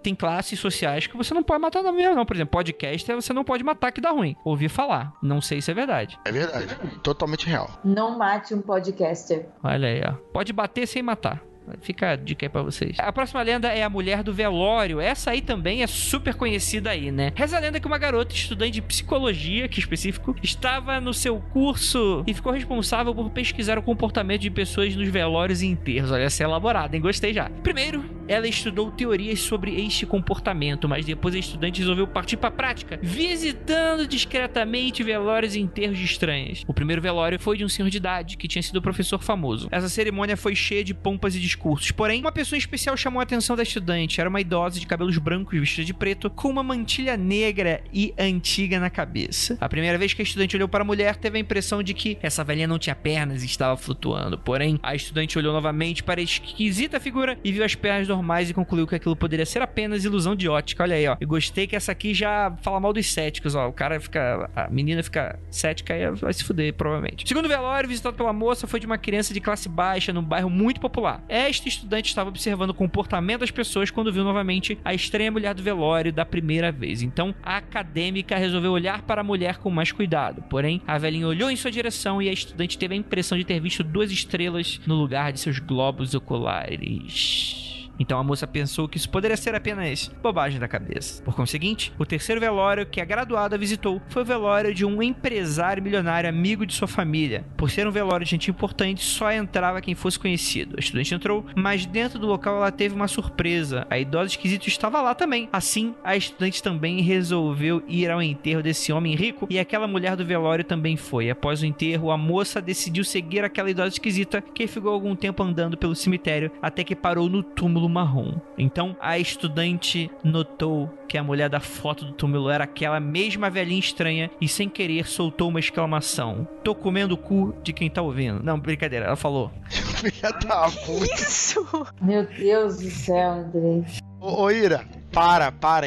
Tem classes sociais que você não pode matar na mesma, não. Por exemplo, podcast você não pode matar que dá ruim. Ouvi falar. Não sei se é verdade. É verdade. Totalmente real. Não mate um podcaster. Olha aí, ó. Pode bater sem matar. Fica a dica aí pra vocês. A próxima lenda é a mulher do velório. Essa aí também é super conhecida aí, né? Reza a lenda que uma garota, estudante de psicologia, que específico, estava no seu curso e ficou responsável por pesquisar o comportamento de pessoas nos velórios e enterros. Olha, essa é elaborada, hein? Gostei já. Primeiro, ela estudou teorias sobre este comportamento, mas depois a estudante resolveu partir pra prática, visitando discretamente velórios e enterros de estranhas. O primeiro velório foi de um senhor de idade, que tinha sido professor famoso. Essa cerimônia foi cheia de pompas e discursos, porém, uma pessoa especial chamou a atenção da estudante. Era uma idosa de cabelos brancos, vestida de preto, com uma mantilha negra e antiga na cabeça. A primeira vez que a estudante olhou para a mulher, teve a impressão de que essa velhinha não tinha pernas e estava flutuando. Porém, a estudante olhou novamente para a esquisita figura e viu as pernas normais e concluiu que aquilo poderia ser apenas ilusão de ótica. Olha aí, ó. Eu gostei que essa aqui já fala mal dos céticos, ó. O cara fica... A menina fica cética e vai se fuder, provavelmente. Segundo velório, visitado pela moça, foi de uma criança de classe baixa num bairro muito popular. Esta estudante estava observando o comportamento das pessoas quando viu novamente a estranha mulher do velório da primeira vez. Então, a acadêmica resolveu olhar para a mulher com mais cuidado. Porém, a velhinha olhou em sua direção e a estudante teve a impressão de ter visto 2 estrelas no lugar de seus globos oculares. Então a moça pensou que isso poderia ser apenas bobagem da cabeça. Por conseguinte, o terceiro velório que a graduada visitou foi o velório de um empresário milionário amigo de sua família. Por ser um velório de gente importante, só entrava quem fosse conhecido. A estudante entrou, mas dentro do local ela teve uma surpresa. A idosa esquisita estava lá também. Assim, a estudante também resolveu ir ao enterro desse homem rico e aquela mulher do velório também foi. Após o enterro, a moça decidiu seguir aquela idosa esquisita que ficou algum tempo andando pelo cemitério até que parou no túmulo marrom. Então a estudante notou que a mulher da foto do túmulo era aquela mesma velhinha estranha e sem querer soltou uma exclamação: "Tô comendo o cu de quem tá ouvindo." Não, brincadeira, ela falou. Filha da puta. Isso! Meu Deus do céu, Andrei. Ô, Ira,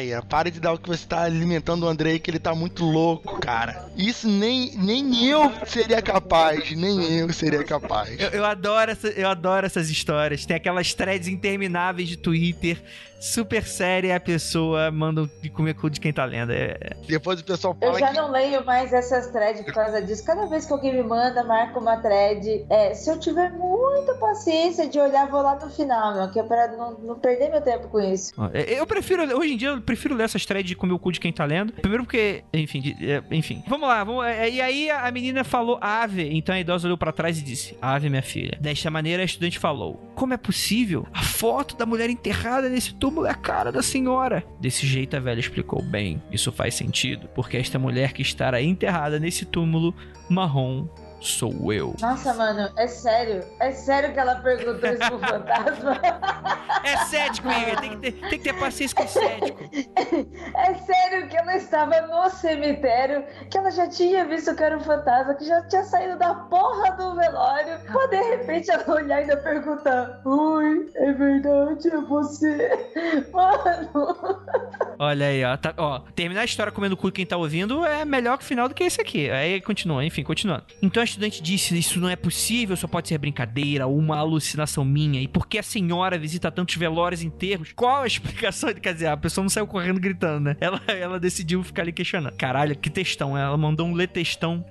Ira. Para de dar o que você tá alimentando o Andrei, que ele tá muito louco, cara. Isso nem eu seria capaz. Eu adoro essas histórias. Tem aquelas threads intermináveis de Twitter, super séria, a pessoa manda de comer cu de quem tá lendo. Depois o pessoal Eu fala já que... não leio mais essas threads por causa disso. Cada vez que alguém me manda, marca uma thread. Se eu tiver muita paciência de olhar, vou lá no final, meu, que é pra não perder meu tempo com isso. Hoje em dia, eu prefiro ler essas threads de comer o cu de quem tá lendo. Primeiro porque, enfim. Vamos lá. E aí a menina falou ave. Então a idosa olhou pra trás e disse: "Ave, minha filha." Desta maneira, a estudante falou: "Como é possível? A foto da mulher enterrada nesse túmulo é a cara da senhora." Desse jeito, a velha explicou: "Bem, isso faz sentido, porque esta mulher que estará enterrada nesse túmulo marrom sou eu." Nossa, mano, é sério que ela perguntou isso pro fantasma? É cético, Igor, tem que ter paciência com o cético. É sério que ela estava no cemitério, que ela já tinha visto que era um fantasma, que já tinha saído da porra do velório, pra de repente ela olhar e ainda perguntar: "Oi, é verdade, é você?" Mano. Olha aí, ó. Terminar a história comendo cu quem tá ouvindo é melhor que o final do que esse aqui. Aí continua, enfim, continuando. Então a estudante disse: "Isso não é possível, só pode ser brincadeira ou uma alucinação minha. E por que a senhora visita tantos velórios e enterros? Qual a explicação?" Quer dizer, a pessoa não saiu correndo gritando, né? Ela decidiu ficar ali questionando. Caralho, que textão. Ela mandou um textão.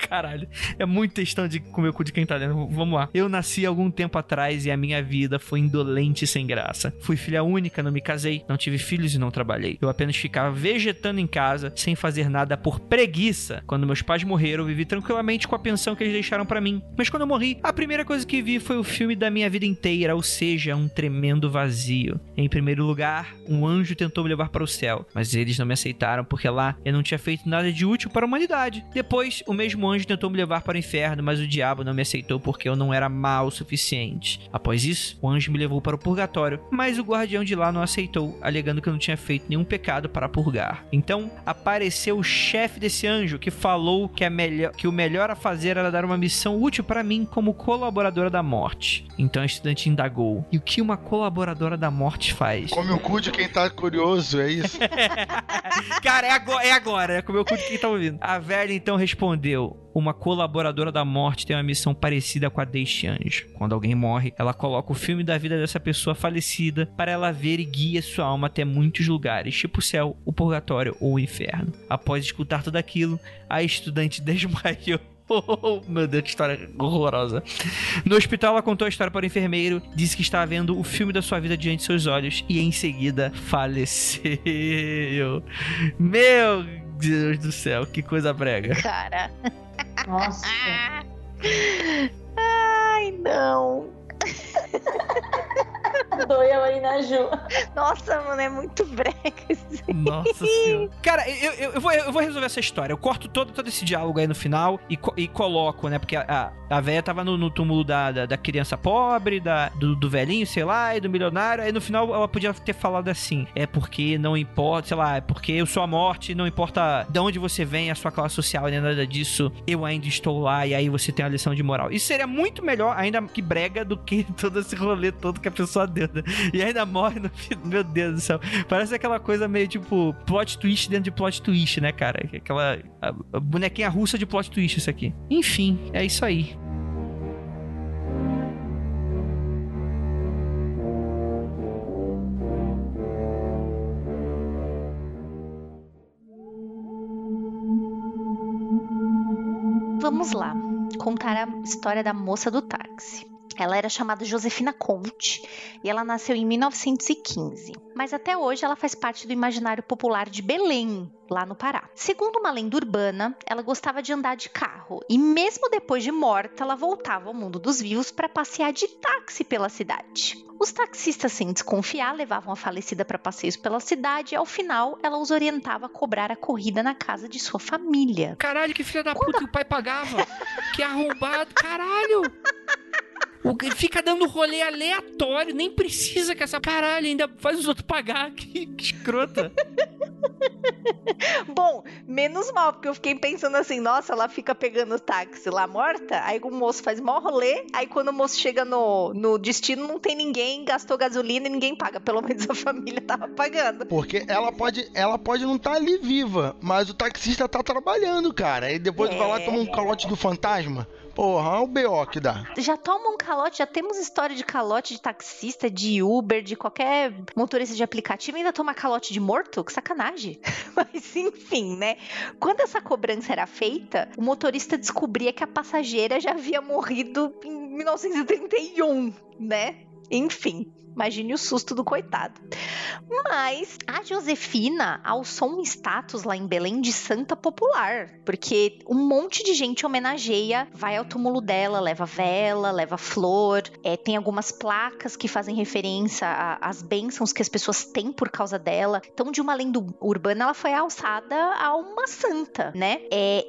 Caralho. É muito textão de comer o cu de quem tá lendo. Vamos lá. "Eu nasci algum tempo atrás e a minha vida foi indolente e sem graça. Fui filha única, não me casei, não tive filhos e não trabalhei. Eu apenas ficava vegetando em casa, sem fazer nada por preguiça. Quando meus pais morreram, eu vivi tranquilamente com a pensão que eles deixaram pra mim. Mas quando eu morri, a primeira coisa que vi foi o filme da minha vida inteira, ou seja, um tremendo vazio. Em primeiro lugar, um anjo tentou me levar para o céu, mas eles não me aceitaram porque lá eu não tinha feito nada de útil para a humanidade. Depois, o mesmo anjo tentou me levar para o inferno, mas o diabo não me aceitou porque eu não era mau o suficiente. Após isso, o anjo me levou para o purgatório, mas o guardião de lá não aceitou, alegando que eu não tinha feito nenhum pecado para purgar. Então, apareceu o chefe desse anjo, que falou que o melhor a fazer era dar uma missão útil para mim como colaboradora da morte. Então a estudante indagou: "E o que uma colaboradora da morte faz?" Come o cu de quem tá curioso, é isso? Cara, é agora. É comer o cu de quem tá ouvindo. A velha então respondeu: "Uma colaboradora da morte tem uma missão parecida com a deste anjo. Quando alguém morre, ela coloca o filme da vida dessa pessoa falecida para ela ver e guia sua alma até muitos lugares, tipo o céu, o purgatório ou o inferno." Após escutar tudo aquilo, a estudante desmaiou Meu Deus, que história horrorosa. No hospital, ela contou a história para o enfermeiro, disse que estava vendo o filme da sua vida diante de seus olhos e em seguida faleceu. Meu Deus do céu, que coisa brega. Cara. Nossa. Ai, não. Doeu aí na Ju. Nossa, mano, é muito brega. Nossa senhora. Cara, eu vou resolver essa história. Eu corto todo esse diálogo aí no final e coloco, né? Porque a véia tava no túmulo da criança pobre, do velhinho, sei lá, e do milionário. Aí no final ela podia ter falado assim: é porque não importa, sei lá, é porque eu sou a morte, não importa de onde você vem, a sua classe social, nem nada disso, eu ainda estou lá, e aí você tem a lição de moral. Isso seria muito melhor, ainda que brega, do que todo esse rolê todo que a pessoa deu. E ainda morre no final. Meu Deus do céu. Parece aquela coisa meio tipo plot twist dentro de plot twist, né, cara? Aquela a bonequinha russa de plot twist isso aqui. Enfim, é isso aí. Vamos lá, contar a história da moça do táxi. Ela era chamada Josefina Conte e ela nasceu em 1915. Mas até hoje ela faz parte do imaginário popular de Belém, lá no Pará. Segundo uma lenda urbana, ela gostava de andar de carro e mesmo depois de morta, ela voltava ao mundo dos vivos para passear de táxi pela cidade. Os taxistas, sem desconfiar, levavam a falecida para passeios pela cidade e ao final ela os orientava a cobrar a corrida na casa de sua família. Caralho, que filha da puta que o pai pagava. Que arrombado, caralho. Fica dando rolê aleatório, nem precisa que essa caralho ainda faz os outros pagar. Que escrota. Bom, menos mal, porque eu fiquei pensando assim, nossa, ela fica pegando o táxi lá morta, aí o moço faz mó rolê, aí quando o moço chega no destino não tem ninguém, gastou gasolina e ninguém paga, pelo menos a família tava pagando. Porque ela pode não estar ali viva, mas o taxista tá trabalhando, cara. E depois vai lá e toma um calote do fantasma. Porra, olha o B.O. que dá. Já toma um calote, já temos história de calote de taxista, de Uber, de qualquer motorista de aplicativo, ainda toma calote de morto? Que sacanagem. Mas enfim, né? Quando essa cobrança era feita, o motorista descobria que a passageira já havia morrido em 1931, né? Enfim. Imagine o susto do coitado. Mas a Josefina alçou um status lá em Belém de santa popular, porque um monte de gente homenageia, vai ao túmulo dela, leva vela, leva flor, tem algumas placas que fazem referência às bênçãos que as pessoas têm por causa dela. Então, de uma lenda urbana, ela foi alçada a uma santa, né?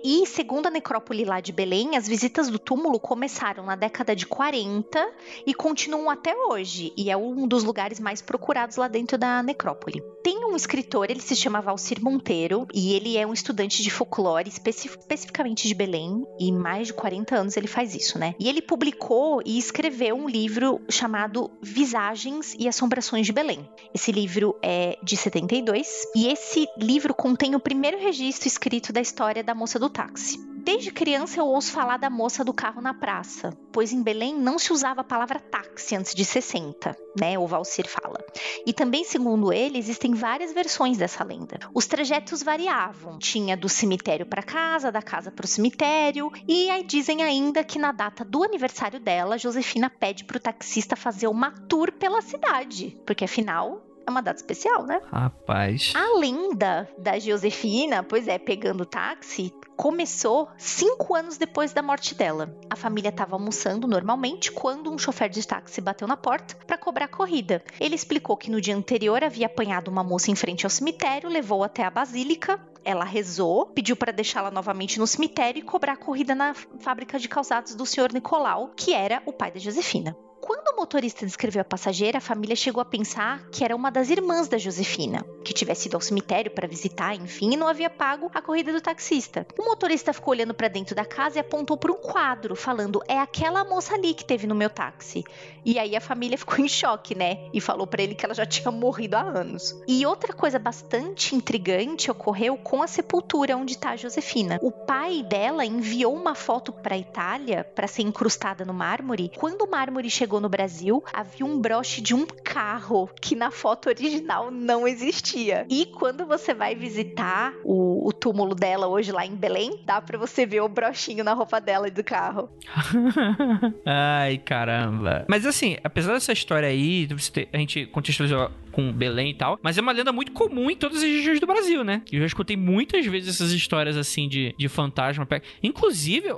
E segundo a necrópole lá de Belém, as visitas do túmulo começaram na década de 40 e continuam até hoje, e é um dos lugares mais procurados lá dentro da necrópole. Tem um escritor, ele se chama Valcir Monteiro, e ele é um estudante de folclore, especificamente de Belém, e mais de 40 anos ele faz isso, né? E ele publicou e escreveu um livro chamado Visagens e Assombrações de Belém. Esse livro é de 72, e esse livro contém o primeiro registro escrito da história da moça do táxi. Desde criança eu ouço falar da moça do carro na praça, pois em Belém não se usava a palavra táxi antes de 60, né? O Valcir fala. E também, segundo ele, existem várias versões dessa lenda. Os trajetos variavam, tinha do cemitério para casa, da casa para o cemitério, e aí dizem ainda que na data do aniversário dela, Josefina pede para o taxista fazer uma tour pela cidade, porque afinal é uma data especial, né? Rapaz. A lenda da Josefina, pois é, pegando táxi, começou 5 anos depois da morte dela. A família estava almoçando normalmente quando um chofer de táxi bateu na porta para cobrar a corrida. Ele explicou que no dia anterior havia apanhado uma moça em frente ao cemitério, levou até a basílica. Ela rezou, pediu para deixá-la novamente no cemitério e cobrar a corrida na fábrica de calçados do Sr. Nicolau, que era o pai da Josefina. Quando o motorista descreveu a passageira, a família chegou a pensar que era uma das irmãs da Josefina, que tivesse ido ao cemitério para visitar, enfim, e não havia pago a corrida do taxista. O motorista ficou olhando para dentro da casa e apontou para um quadro, falando: é aquela moça ali que teve no meu táxi. E aí a família ficou em choque, né? E falou para ele que ela já tinha morrido há anos. E outra coisa bastante intrigante ocorreu com a sepultura onde está a Josefina. O pai dela enviou uma foto para a Itália para ser incrustada no mármore. Quando o mármore chegou chegou no Brasil, havia um broche de um carro que na foto original não existia. E quando você vai visitar o túmulo dela hoje lá em Belém, dá pra você ver o brochinho na roupa dela e do carro. Ai, caramba. Mas assim, apesar dessa história aí, a gente contextualizou com Belém e tal, mas é uma lenda muito comum em todas as regiões do Brasil, né? Eu já escutei muitas vezes essas histórias assim de fantasma. Inclusive,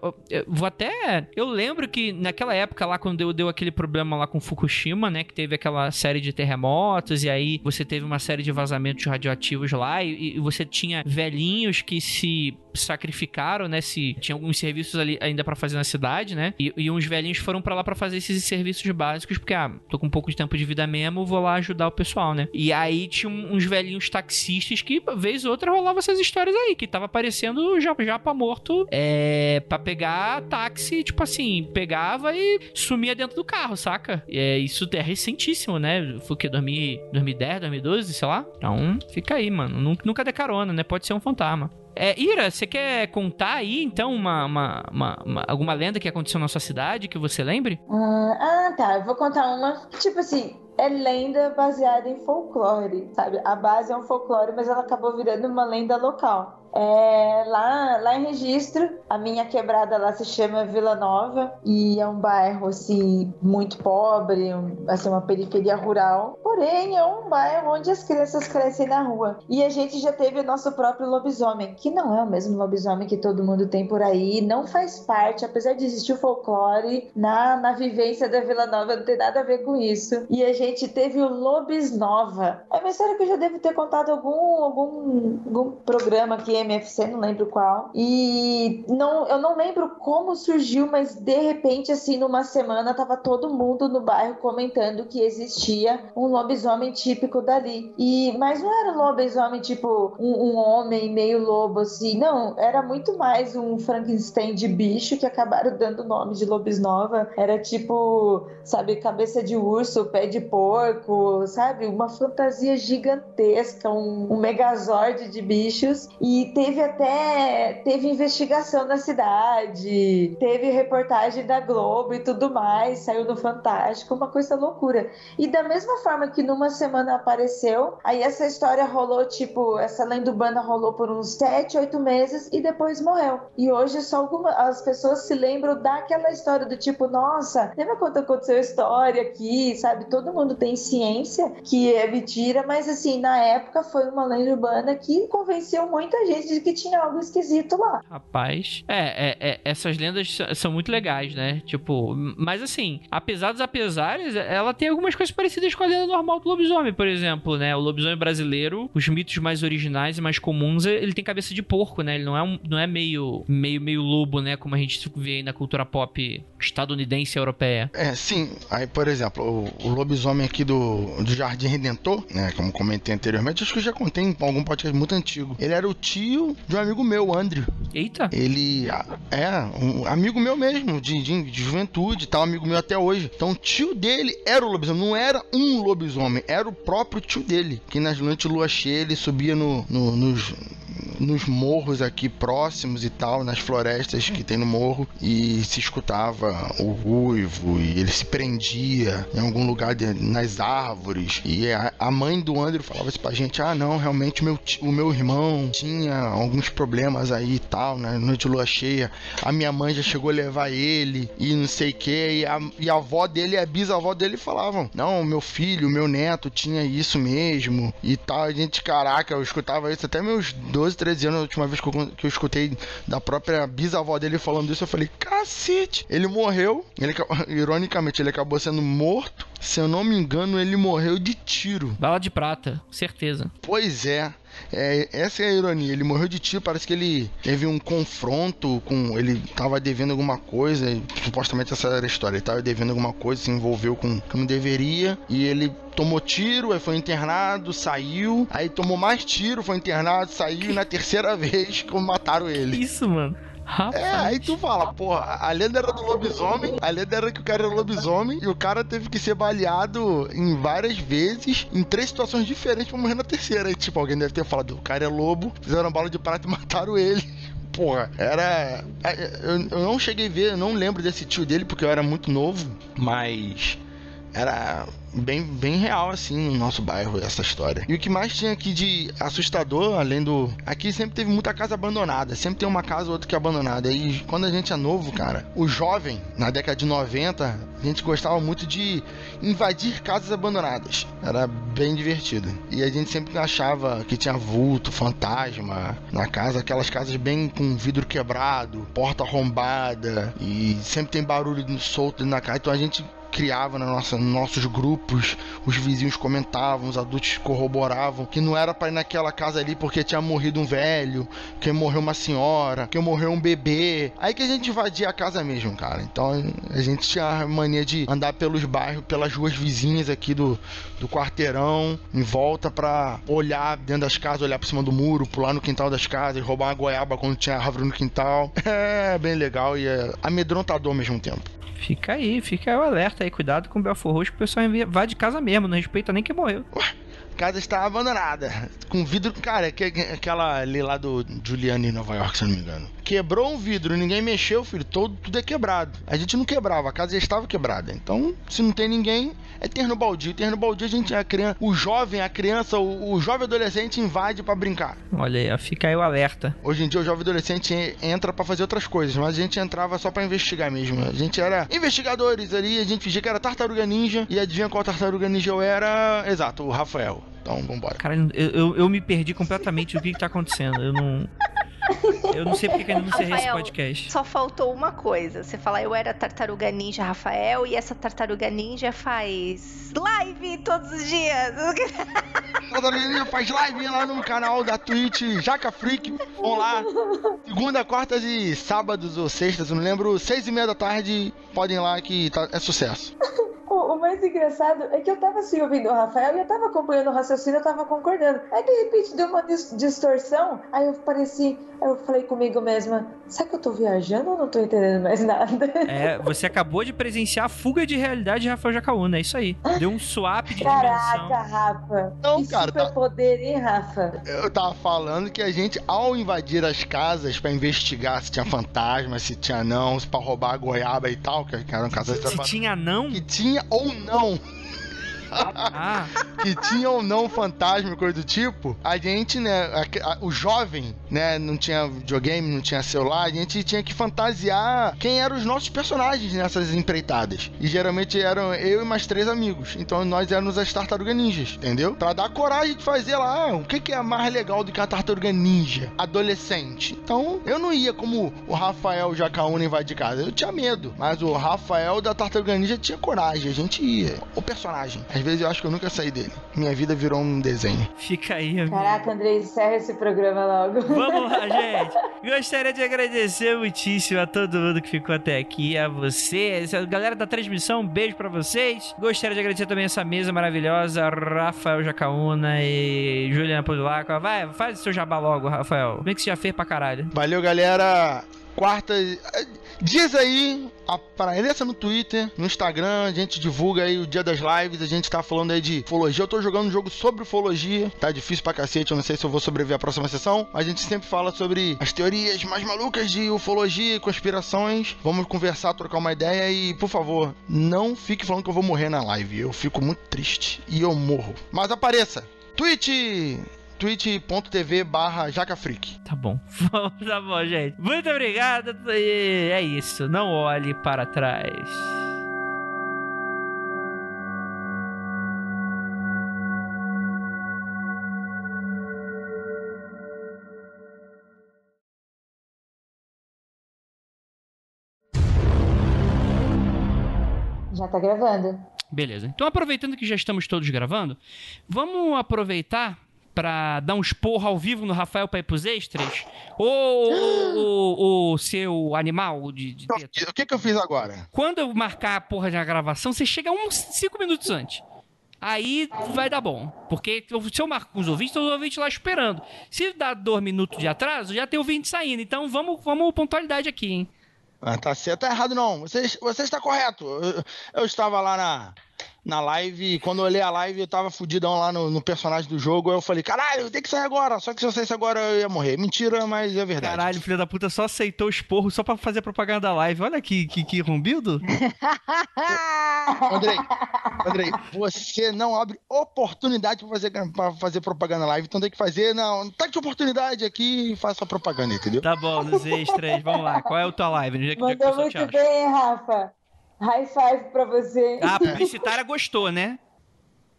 eu lembro que naquela época lá, quando deu aquele problema lá com Fukushima, né? Que teve aquela série de terremotos e aí você teve uma série de vazamentos radioativos lá e você tinha velhinhos que se sacrificaram, né? Se tinha alguns serviços ali ainda pra fazer na cidade, né? E uns velhinhos foram pra lá pra fazer esses serviços básicos, porque, tô com um pouco de tempo de vida mesmo, vou lá ajudar o pessoal, né? E aí tinha uns velhinhos taxistas que, vez ou outra, rolava essas histórias aí, que tava aparecendo japa morto pra pegar táxi, tipo assim, pegava e sumia dentro do carro, saca? Isso é recentíssimo, né? Foi o quê? 2010, 2012, sei lá? Então, fica aí, mano. Nunca dê carona, né? Pode ser um fantasma. Ira, você quer contar aí, então, alguma lenda que aconteceu na sua cidade, que você lembre? Tá. Eu vou contar uma que, tipo assim, é lenda baseada em folclore, sabe? A base é um folclore, mas ela acabou virando uma lenda local. Lá em Registro, a minha quebrada lá se chama Vila Nova e é um bairro, assim, muito pobre, assim, uma periferia rural. Porém, é um bairro onde as crianças crescem na rua. E a gente já teve o nosso próprio lobisomem, que não é o mesmo lobisomem que todo mundo tem por aí, não faz parte, apesar de existir o folclore, na vivência da Vila Nova não tem nada a ver com isso. E a gente teve o Lobisnova. É uma história que eu já devo ter contado algum programa aqui, MFC, não lembro qual. E eu não lembro como surgiu, mas de repente, assim, numa semana, tava todo mundo no bairro comentando que existia um lobisomem típico dali. Mas não era um lobisomem tipo um homem meio lobo, assim, não. Era muito mais um Frankenstein de bicho que acabaram dando o nome de Lobisnova. Era tipo, sabe, cabeça de urso, pé de porco, sabe? Uma fantasia gigantesca, um megazord de bichos. E teve investigação na cidade, teve reportagem da Globo e tudo mais, saiu no Fantástico, uma coisa loucura. E da mesma forma que numa semana apareceu, aí essa história rolou, tipo, essa lenda urbana rolou por uns 7, 8 meses e depois morreu. E hoje só as pessoas se lembram daquela história do tipo, nossa, lembra quando aconteceu a história aqui, sabe? Todo mundo tem ciência que é mentira, mas assim, na época foi uma lenda urbana que convenceu muita gente de que tinha algo esquisito lá. Rapaz, essas lendas são muito legais, né? Tipo, mas assim, apesar dos apesares, ela tem algumas coisas parecidas com a lenda normal do lobisomem, por exemplo, né? O lobisomem brasileiro, os mitos mais originais e mais comuns, ele tem cabeça de porco, né? Ele não é meio lobo, né? Como a gente vê aí na cultura pop estadunidense e europeia. Sim. Aí, por exemplo, o lobisomem aqui do Jardim Redentor, né? Como comentei anteriormente, acho que eu já contei em algum podcast muito antigo. Ele era o tio de um amigo meu, Andrew. Eita! Ele um amigo meu mesmo, de juventude e tal, amigo meu até hoje. Então, o tio dele era o lobisomem, não era um lobisomem, era o próprio tio dele, que nas noites de lua cheia ele subia nos morros aqui próximos e tal, nas florestas que tem no morro, e se escutava o ruivo, e ele se prendia em algum lugar nas árvores, e a mãe do Andrew falava assim pra gente, não, realmente o meu irmão tinha alguns problemas aí e tal, né, noite de lua cheia, a minha mãe já chegou a levar ele, e não sei o que, e a avó dele e a bisavó dele falavam, não, meu filho, meu neto tinha isso mesmo, e tal, a gente, caraca, eu escutava isso até meus 12, 13 anos, a última vez que eu escutei da própria bisavó dele falando isso, eu falei, cacete, ele morreu, ironicamente, ele acabou sendo morto, se eu não me engano, ele morreu de tiro. Bala de prata, certeza. Pois é. Essa é a ironia, ele morreu de tiro, parece que ele teve um confronto com, ele tava devendo alguma coisa, supostamente essa era a história, ele tava devendo alguma coisa, se envolveu com que não deveria, e ele tomou tiro, aí foi internado, saiu, aí tomou mais tiro, foi internado, saiu, e na terceira vez mataram ele. Isso, mano. Rapaz. Aí tu fala, porra, a lenda era do lobisomem, a lenda era que o cara era lobisomem, e o cara teve que ser baleado em várias vezes, em 3 situações diferentes pra morrer na terceira. Aí, tipo, alguém deve ter falado, o cara é lobo, fizeram bala de prata e mataram ele. Porra, eu não cheguei a ver, eu não lembro desse tio dele, porque eu era muito novo, mas era bem real, assim, no nosso bairro, essa história. E o que mais tinha aqui de assustador, além do... Aqui sempre teve muita casa abandonada. Sempre tem uma casa ou outra que é abandonada. E quando a gente é novo, cara, o jovem, na década de 90, a gente gostava muito de invadir casas abandonadas. Era bem divertido. E a gente sempre achava que tinha vulto, fantasma na casa. Aquelas casas bem com vidro quebrado, porta arrombada. E sempre tem barulho solto na casa. Então a gente criava nos nossos grupos, os vizinhos comentavam, os adultos corroboravam que não era pra ir naquela casa ali porque tinha morrido um velho, que morreu uma senhora, que morreu um bebê. Aí que a gente invadia a casa mesmo, cara. Então a gente tinha a mania de andar pelos bairros, pelas ruas vizinhas aqui do quarteirão, em volta pra olhar dentro das casas, olhar por cima do muro, pular no quintal das casas, roubar uma goiaba quando tinha árvore no quintal. É bem legal e é amedrontador ao mesmo tempo. Fica aí o alerta aí. Cuidado com o Belfort Roxo, que o pessoal vai de casa mesmo, não respeita nem quem morreu. A casa está abandonada, com vidro, cara, aquela ali lá do Giuliani em Nova York, se eu não me engano. Quebrou um vidro, ninguém mexeu, filho, tudo é quebrado. A gente não quebrava, a casa já estava quebrada. Então, se não tem ninguém, é terreno baldio. Terreno baldio a gente é a criança, o jovem adolescente invade pra brincar. Olha aí, fica aí o alerta. Hoje em dia o jovem adolescente entra pra fazer outras coisas, mas a gente entrava só pra investigar mesmo. A gente era investigadores ali, a gente fingia que era Tartaruga Ninja, e adivinha qual Tartaruga Ninja eu era? Exato, o Rafael. Então, vambora. Cara, eu me perdi completamente do que tá acontecendo. Eu não sei porque que ainda não encerrei esse podcast. Só faltou uma coisa. Você falar, eu era Tartaruga Ninja Rafael e essa Tartaruga Ninja faz live todos os dias. Tartaruga Ninja faz live lá no canal da Twitch, Jaca Freak. Vão lá. Segunda, quartas e sábados ou sextas, eu não lembro, 6:30 da tarde. Podem ir lá que é sucesso. O mais engraçado é que eu tava assim ouvindo o Rafael e eu tava acompanhando o raciocínio, eu tava concordando. Aí de repente deu uma distorção, aí eu falei comigo mesma, será que eu tô viajando ou não tô entendendo mais nada? É, você acabou de presenciar a fuga de realidade de Rafael Jacaúna, é isso aí. Deu um swap de dimensão. Caraca, Rafa. Não, que cara, superpoder, hein, Rafa? Eu tava falando que a gente, ao invadir as casas pra investigar se tinha fantasma, se tinha não, se pra roubar a goiaba e tal, que eram casas... Se tinha não? Que tinha ou não. Que tinha ou não fantasma e coisa do tipo, a gente, né, o jovem, né, não tinha videogame, não tinha celular, a gente tinha que fantasiar quem eram os nossos personagens nessas empreitadas. E geralmente eram eu e mais 3 amigos. Então nós éramos as Tartaruga Ninjas, entendeu? Pra dar coragem de fazer lá, o que é mais legal do que a Tartaruga Ninja adolescente. Então eu não ia como o Rafael Jacaúna invadir casa, eu tinha medo. Mas o Rafael da Tartaruga Ninja tinha coragem, a gente ia. O personagem. Às vezes eu acho que eu nunca saí dele. Minha vida virou um desenho. Fica aí, amigo. Caraca, Andrei, encerra esse programa logo. Vamos lá, gente. Gostaria de agradecer muitíssimo a todo mundo que ficou até aqui, a você, a galera da transmissão, um beijo pra vocês. Gostaria de agradecer também essa mesa maravilhosa, Rafael Jacaúna e Juliana Podulaco. Vai, faz o seu jabá logo, Rafael. Como é que você já fez pra caralho? Valeu, galera. Quarta, diz aí, apareça no Twitter, no Instagram, a gente divulga aí o dia das lives, a gente tá falando aí de ufologia, eu tô jogando um jogo sobre ufologia, tá difícil pra cacete, eu não sei se eu vou sobreviver à próxima sessão, mas a gente sempre fala sobre as teorias mais malucas de ufologia e conspirações, vamos conversar, trocar uma ideia e, por favor, não fique falando que eu vou morrer na live, eu fico muito triste e eu morro, mas apareça, twitch.tv/jacafreak. Tá bom. Tá bom, gente. Muito obrigado. E é isso. Não olhe para trás. Já tá gravando. Beleza. Então, aproveitando que já estamos todos gravando, vamos aproveitar pra dar um esporro ao vivo no Rafael pra ir pros extras? Ou o seu animal de teta? O que eu fiz agora? Quando eu marcar a porra de uma gravação, você chega uns 5 minutos antes. Aí vai dar bom. Porque se eu marco com os ouvintes lá esperando. Se dá 2 minutos de atraso, já tem ouvinte saindo. Então vamos pontualidade aqui, hein? Ah, tá certo, tá errado não. Você está correto. Eu estava lá na live. Quando eu olhei a live, eu tava fudidão lá no personagem do jogo. Aí eu falei, caralho, tem que sair agora. Só que se eu saísse agora, eu ia morrer. Mentira, mas é verdade. Caralho, filho da puta só aceitou o esporro só pra fazer propaganda da live. Olha que rombildo. Andrei, você não abre oportunidade pra fazer propaganda na live. Então tem que fazer, não, tá de oportunidade aqui e faz sua propaganda, entendeu? Tá bom, nos extras, vamos lá. Qual é a tua live? Onde é que o Mandou pessoal te muito acha? bem, Rafa. High five pra você. Ah, a publicitária gostou, né?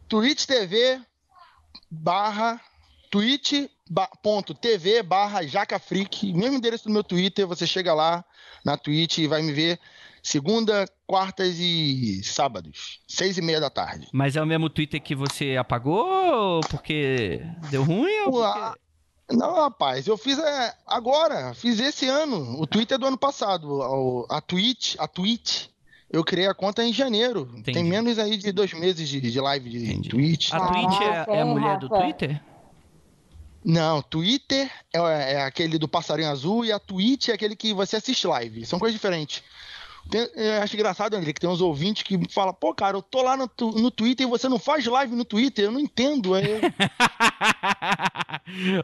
twitch.tv/jacafreak, mesmo endereço do meu Twitter, você chega lá na Twitch e vai me ver segunda, quartas e sábados, 6h30 da tarde. Mas é o mesmo Twitter que você apagou porque deu ruim ou porque... Não, rapaz, eu fiz agora, fiz esse ano, o Twitter é do ano passado, a Twitch, eu criei a conta em janeiro. Entendi. Tem menos aí de 2 meses de live de Entendi. Twitch. A Twitch é a mulher do Rafa. Twitter? Não, Twitter é aquele do passarinho azul e a Twitch é aquele que você assiste live. São coisas diferentes. Eu acho engraçado, André, que tem uns ouvintes que falam, pô, cara, eu tô lá no Twitter e você não faz live no Twitter, eu não entendo.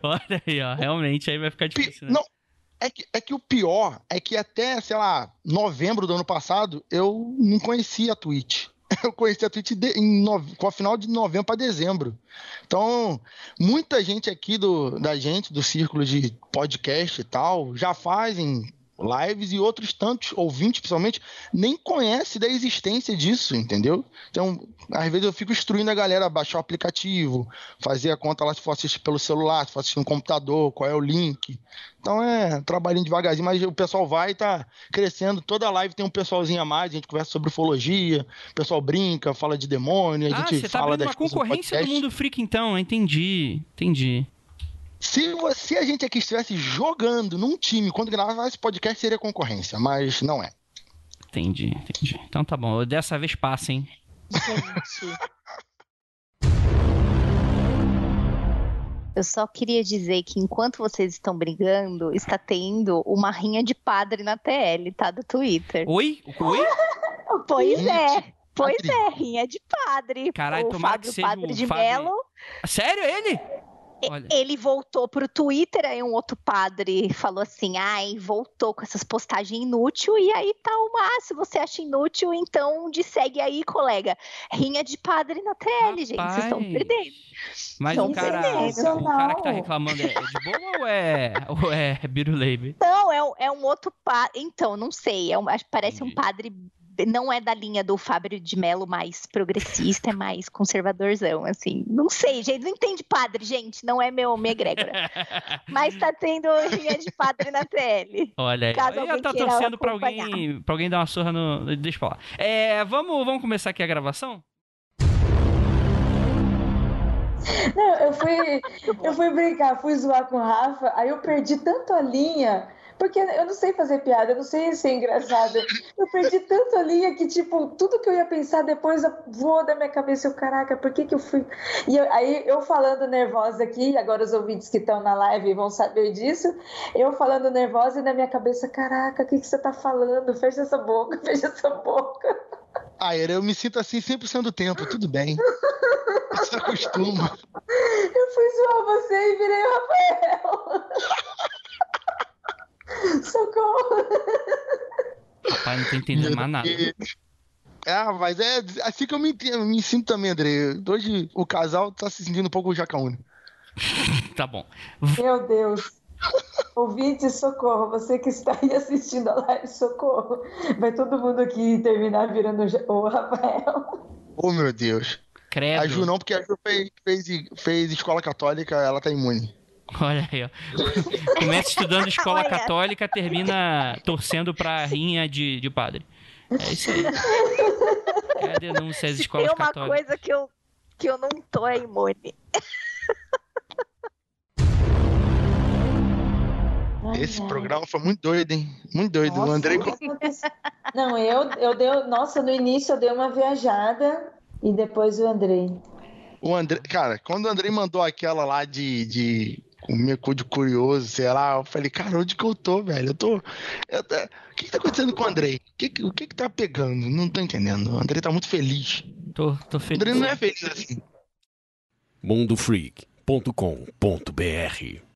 Olha aí, ó, realmente aí vai ficar difícil, né? Não, é que o pior é que até, sei lá, novembro do ano passado, eu não conhecia a Twitch. Eu conheci a Twitch com a final de novembro para dezembro. Então, muita gente aqui do círculo de podcast e tal, já fazem lives e outros tantos ouvintes, principalmente, nem conhece da existência disso, entendeu? Então, às vezes eu fico instruindo a galera a baixar o aplicativo, fazer a conta lá se for assistir pelo celular, se for assistir no computador, qual é o link. Então trabalhinho devagarzinho, mas o pessoal vai e tá crescendo. Toda live tem um pessoalzinho a mais, a gente conversa sobre ufologia, o pessoal brinca, fala de demônio, a gente você tá fala abrindo das uma coisas do concorrência do podcast. Mundo Freak então, entendi. Se a gente aqui estivesse jogando num time quando gravava esse podcast, seria concorrência, mas não é. Entendi. Então tá bom, dessa vez passa, hein? Gente. Eu só queria dizer que enquanto vocês estão brigando, está tendo uma rinha de padre na TL, tá? Do Twitter. Oi? Pois Rinha é. de Pois padre? é, rinha de padre. Caralho, o tomara que Fábio seja Padre o de Fábio- Mello. Sério, ele? Olha. Ele voltou pro Twitter, aí um outro padre falou assim, voltou com essas postagens inúteis, e aí tá se você acha inútil, então segue aí, colega. Rinha de padre na TL, gente, vocês estão perdendo. Mas Não o cara que tá reclamando é de boa ou é biruleibe? Não, é um outro padre, então, não sei, parece Entendi. um padre, não é da linha do Fábio de Mello mais progressista, é mais conservadorzão, assim. Não sei, gente, não entende padre, gente, não é minha egrégora. Mas tá tendo rinha de padre na TL. Olha aí, Caso eu alguém tá queira torcendo pra acompanhar. alguém dar uma surra no... Deixa pra lá. Vamos começar aqui a gravação? Não, eu fui brincar, fui zoar com o Rafa, aí eu perdi tanto a linha, porque eu não sei fazer piada, eu não sei ser engraçada. Eu perdi tanto a linha que, tipo, tudo que eu ia pensar depois voou da minha cabeça. Caraca, por que eu fui... Aí eu falando nervosa aqui, agora os ouvintes que estão na live vão saber disso, eu falando nervosa e na minha cabeça, caraca, o que você tá falando? Fecha essa boca, fecha essa boca. Eu me sinto assim 100% do tempo, tudo bem. Se acostuma. Eu fui zoar você e virei o Rafael. Socorro. Pai, não tô entendendo mais nada. Mas é assim que eu me sinto também, André. Hoje o casal tá se sentindo um pouco Jacaúna. Tá bom. Meu Deus. Ouvinte, socorro. Você que está aí assistindo a live, socorro. Vai todo mundo aqui terminar virando o Rafael. Oh, meu Deus. Credo. A Ju não, porque a Ju fez escola católica, ela tá imune. Olha aí, ó. Começa estudando escola Olha. católica, termina torcendo pra rinha de padre. É isso aí. É a denúncia às Se escolas tem uma católicas. coisa que eu não tô imune. Esse programa foi muito doido, hein? Muito doido. Nossa, O André... Não, eu dei... Nossa, no início eu dei uma viajada e depois o Andrei. Cara, quando o André mandou aquela lá de Comer cu de curioso, sei lá. Eu falei, cara, onde que eu tô, velho? O que tá acontecendo com o Andrei? O que tá pegando? Não tô entendendo. O Andrei tá muito feliz. Tô O feliz. Andrei não é feliz assim. mundofreak.com.br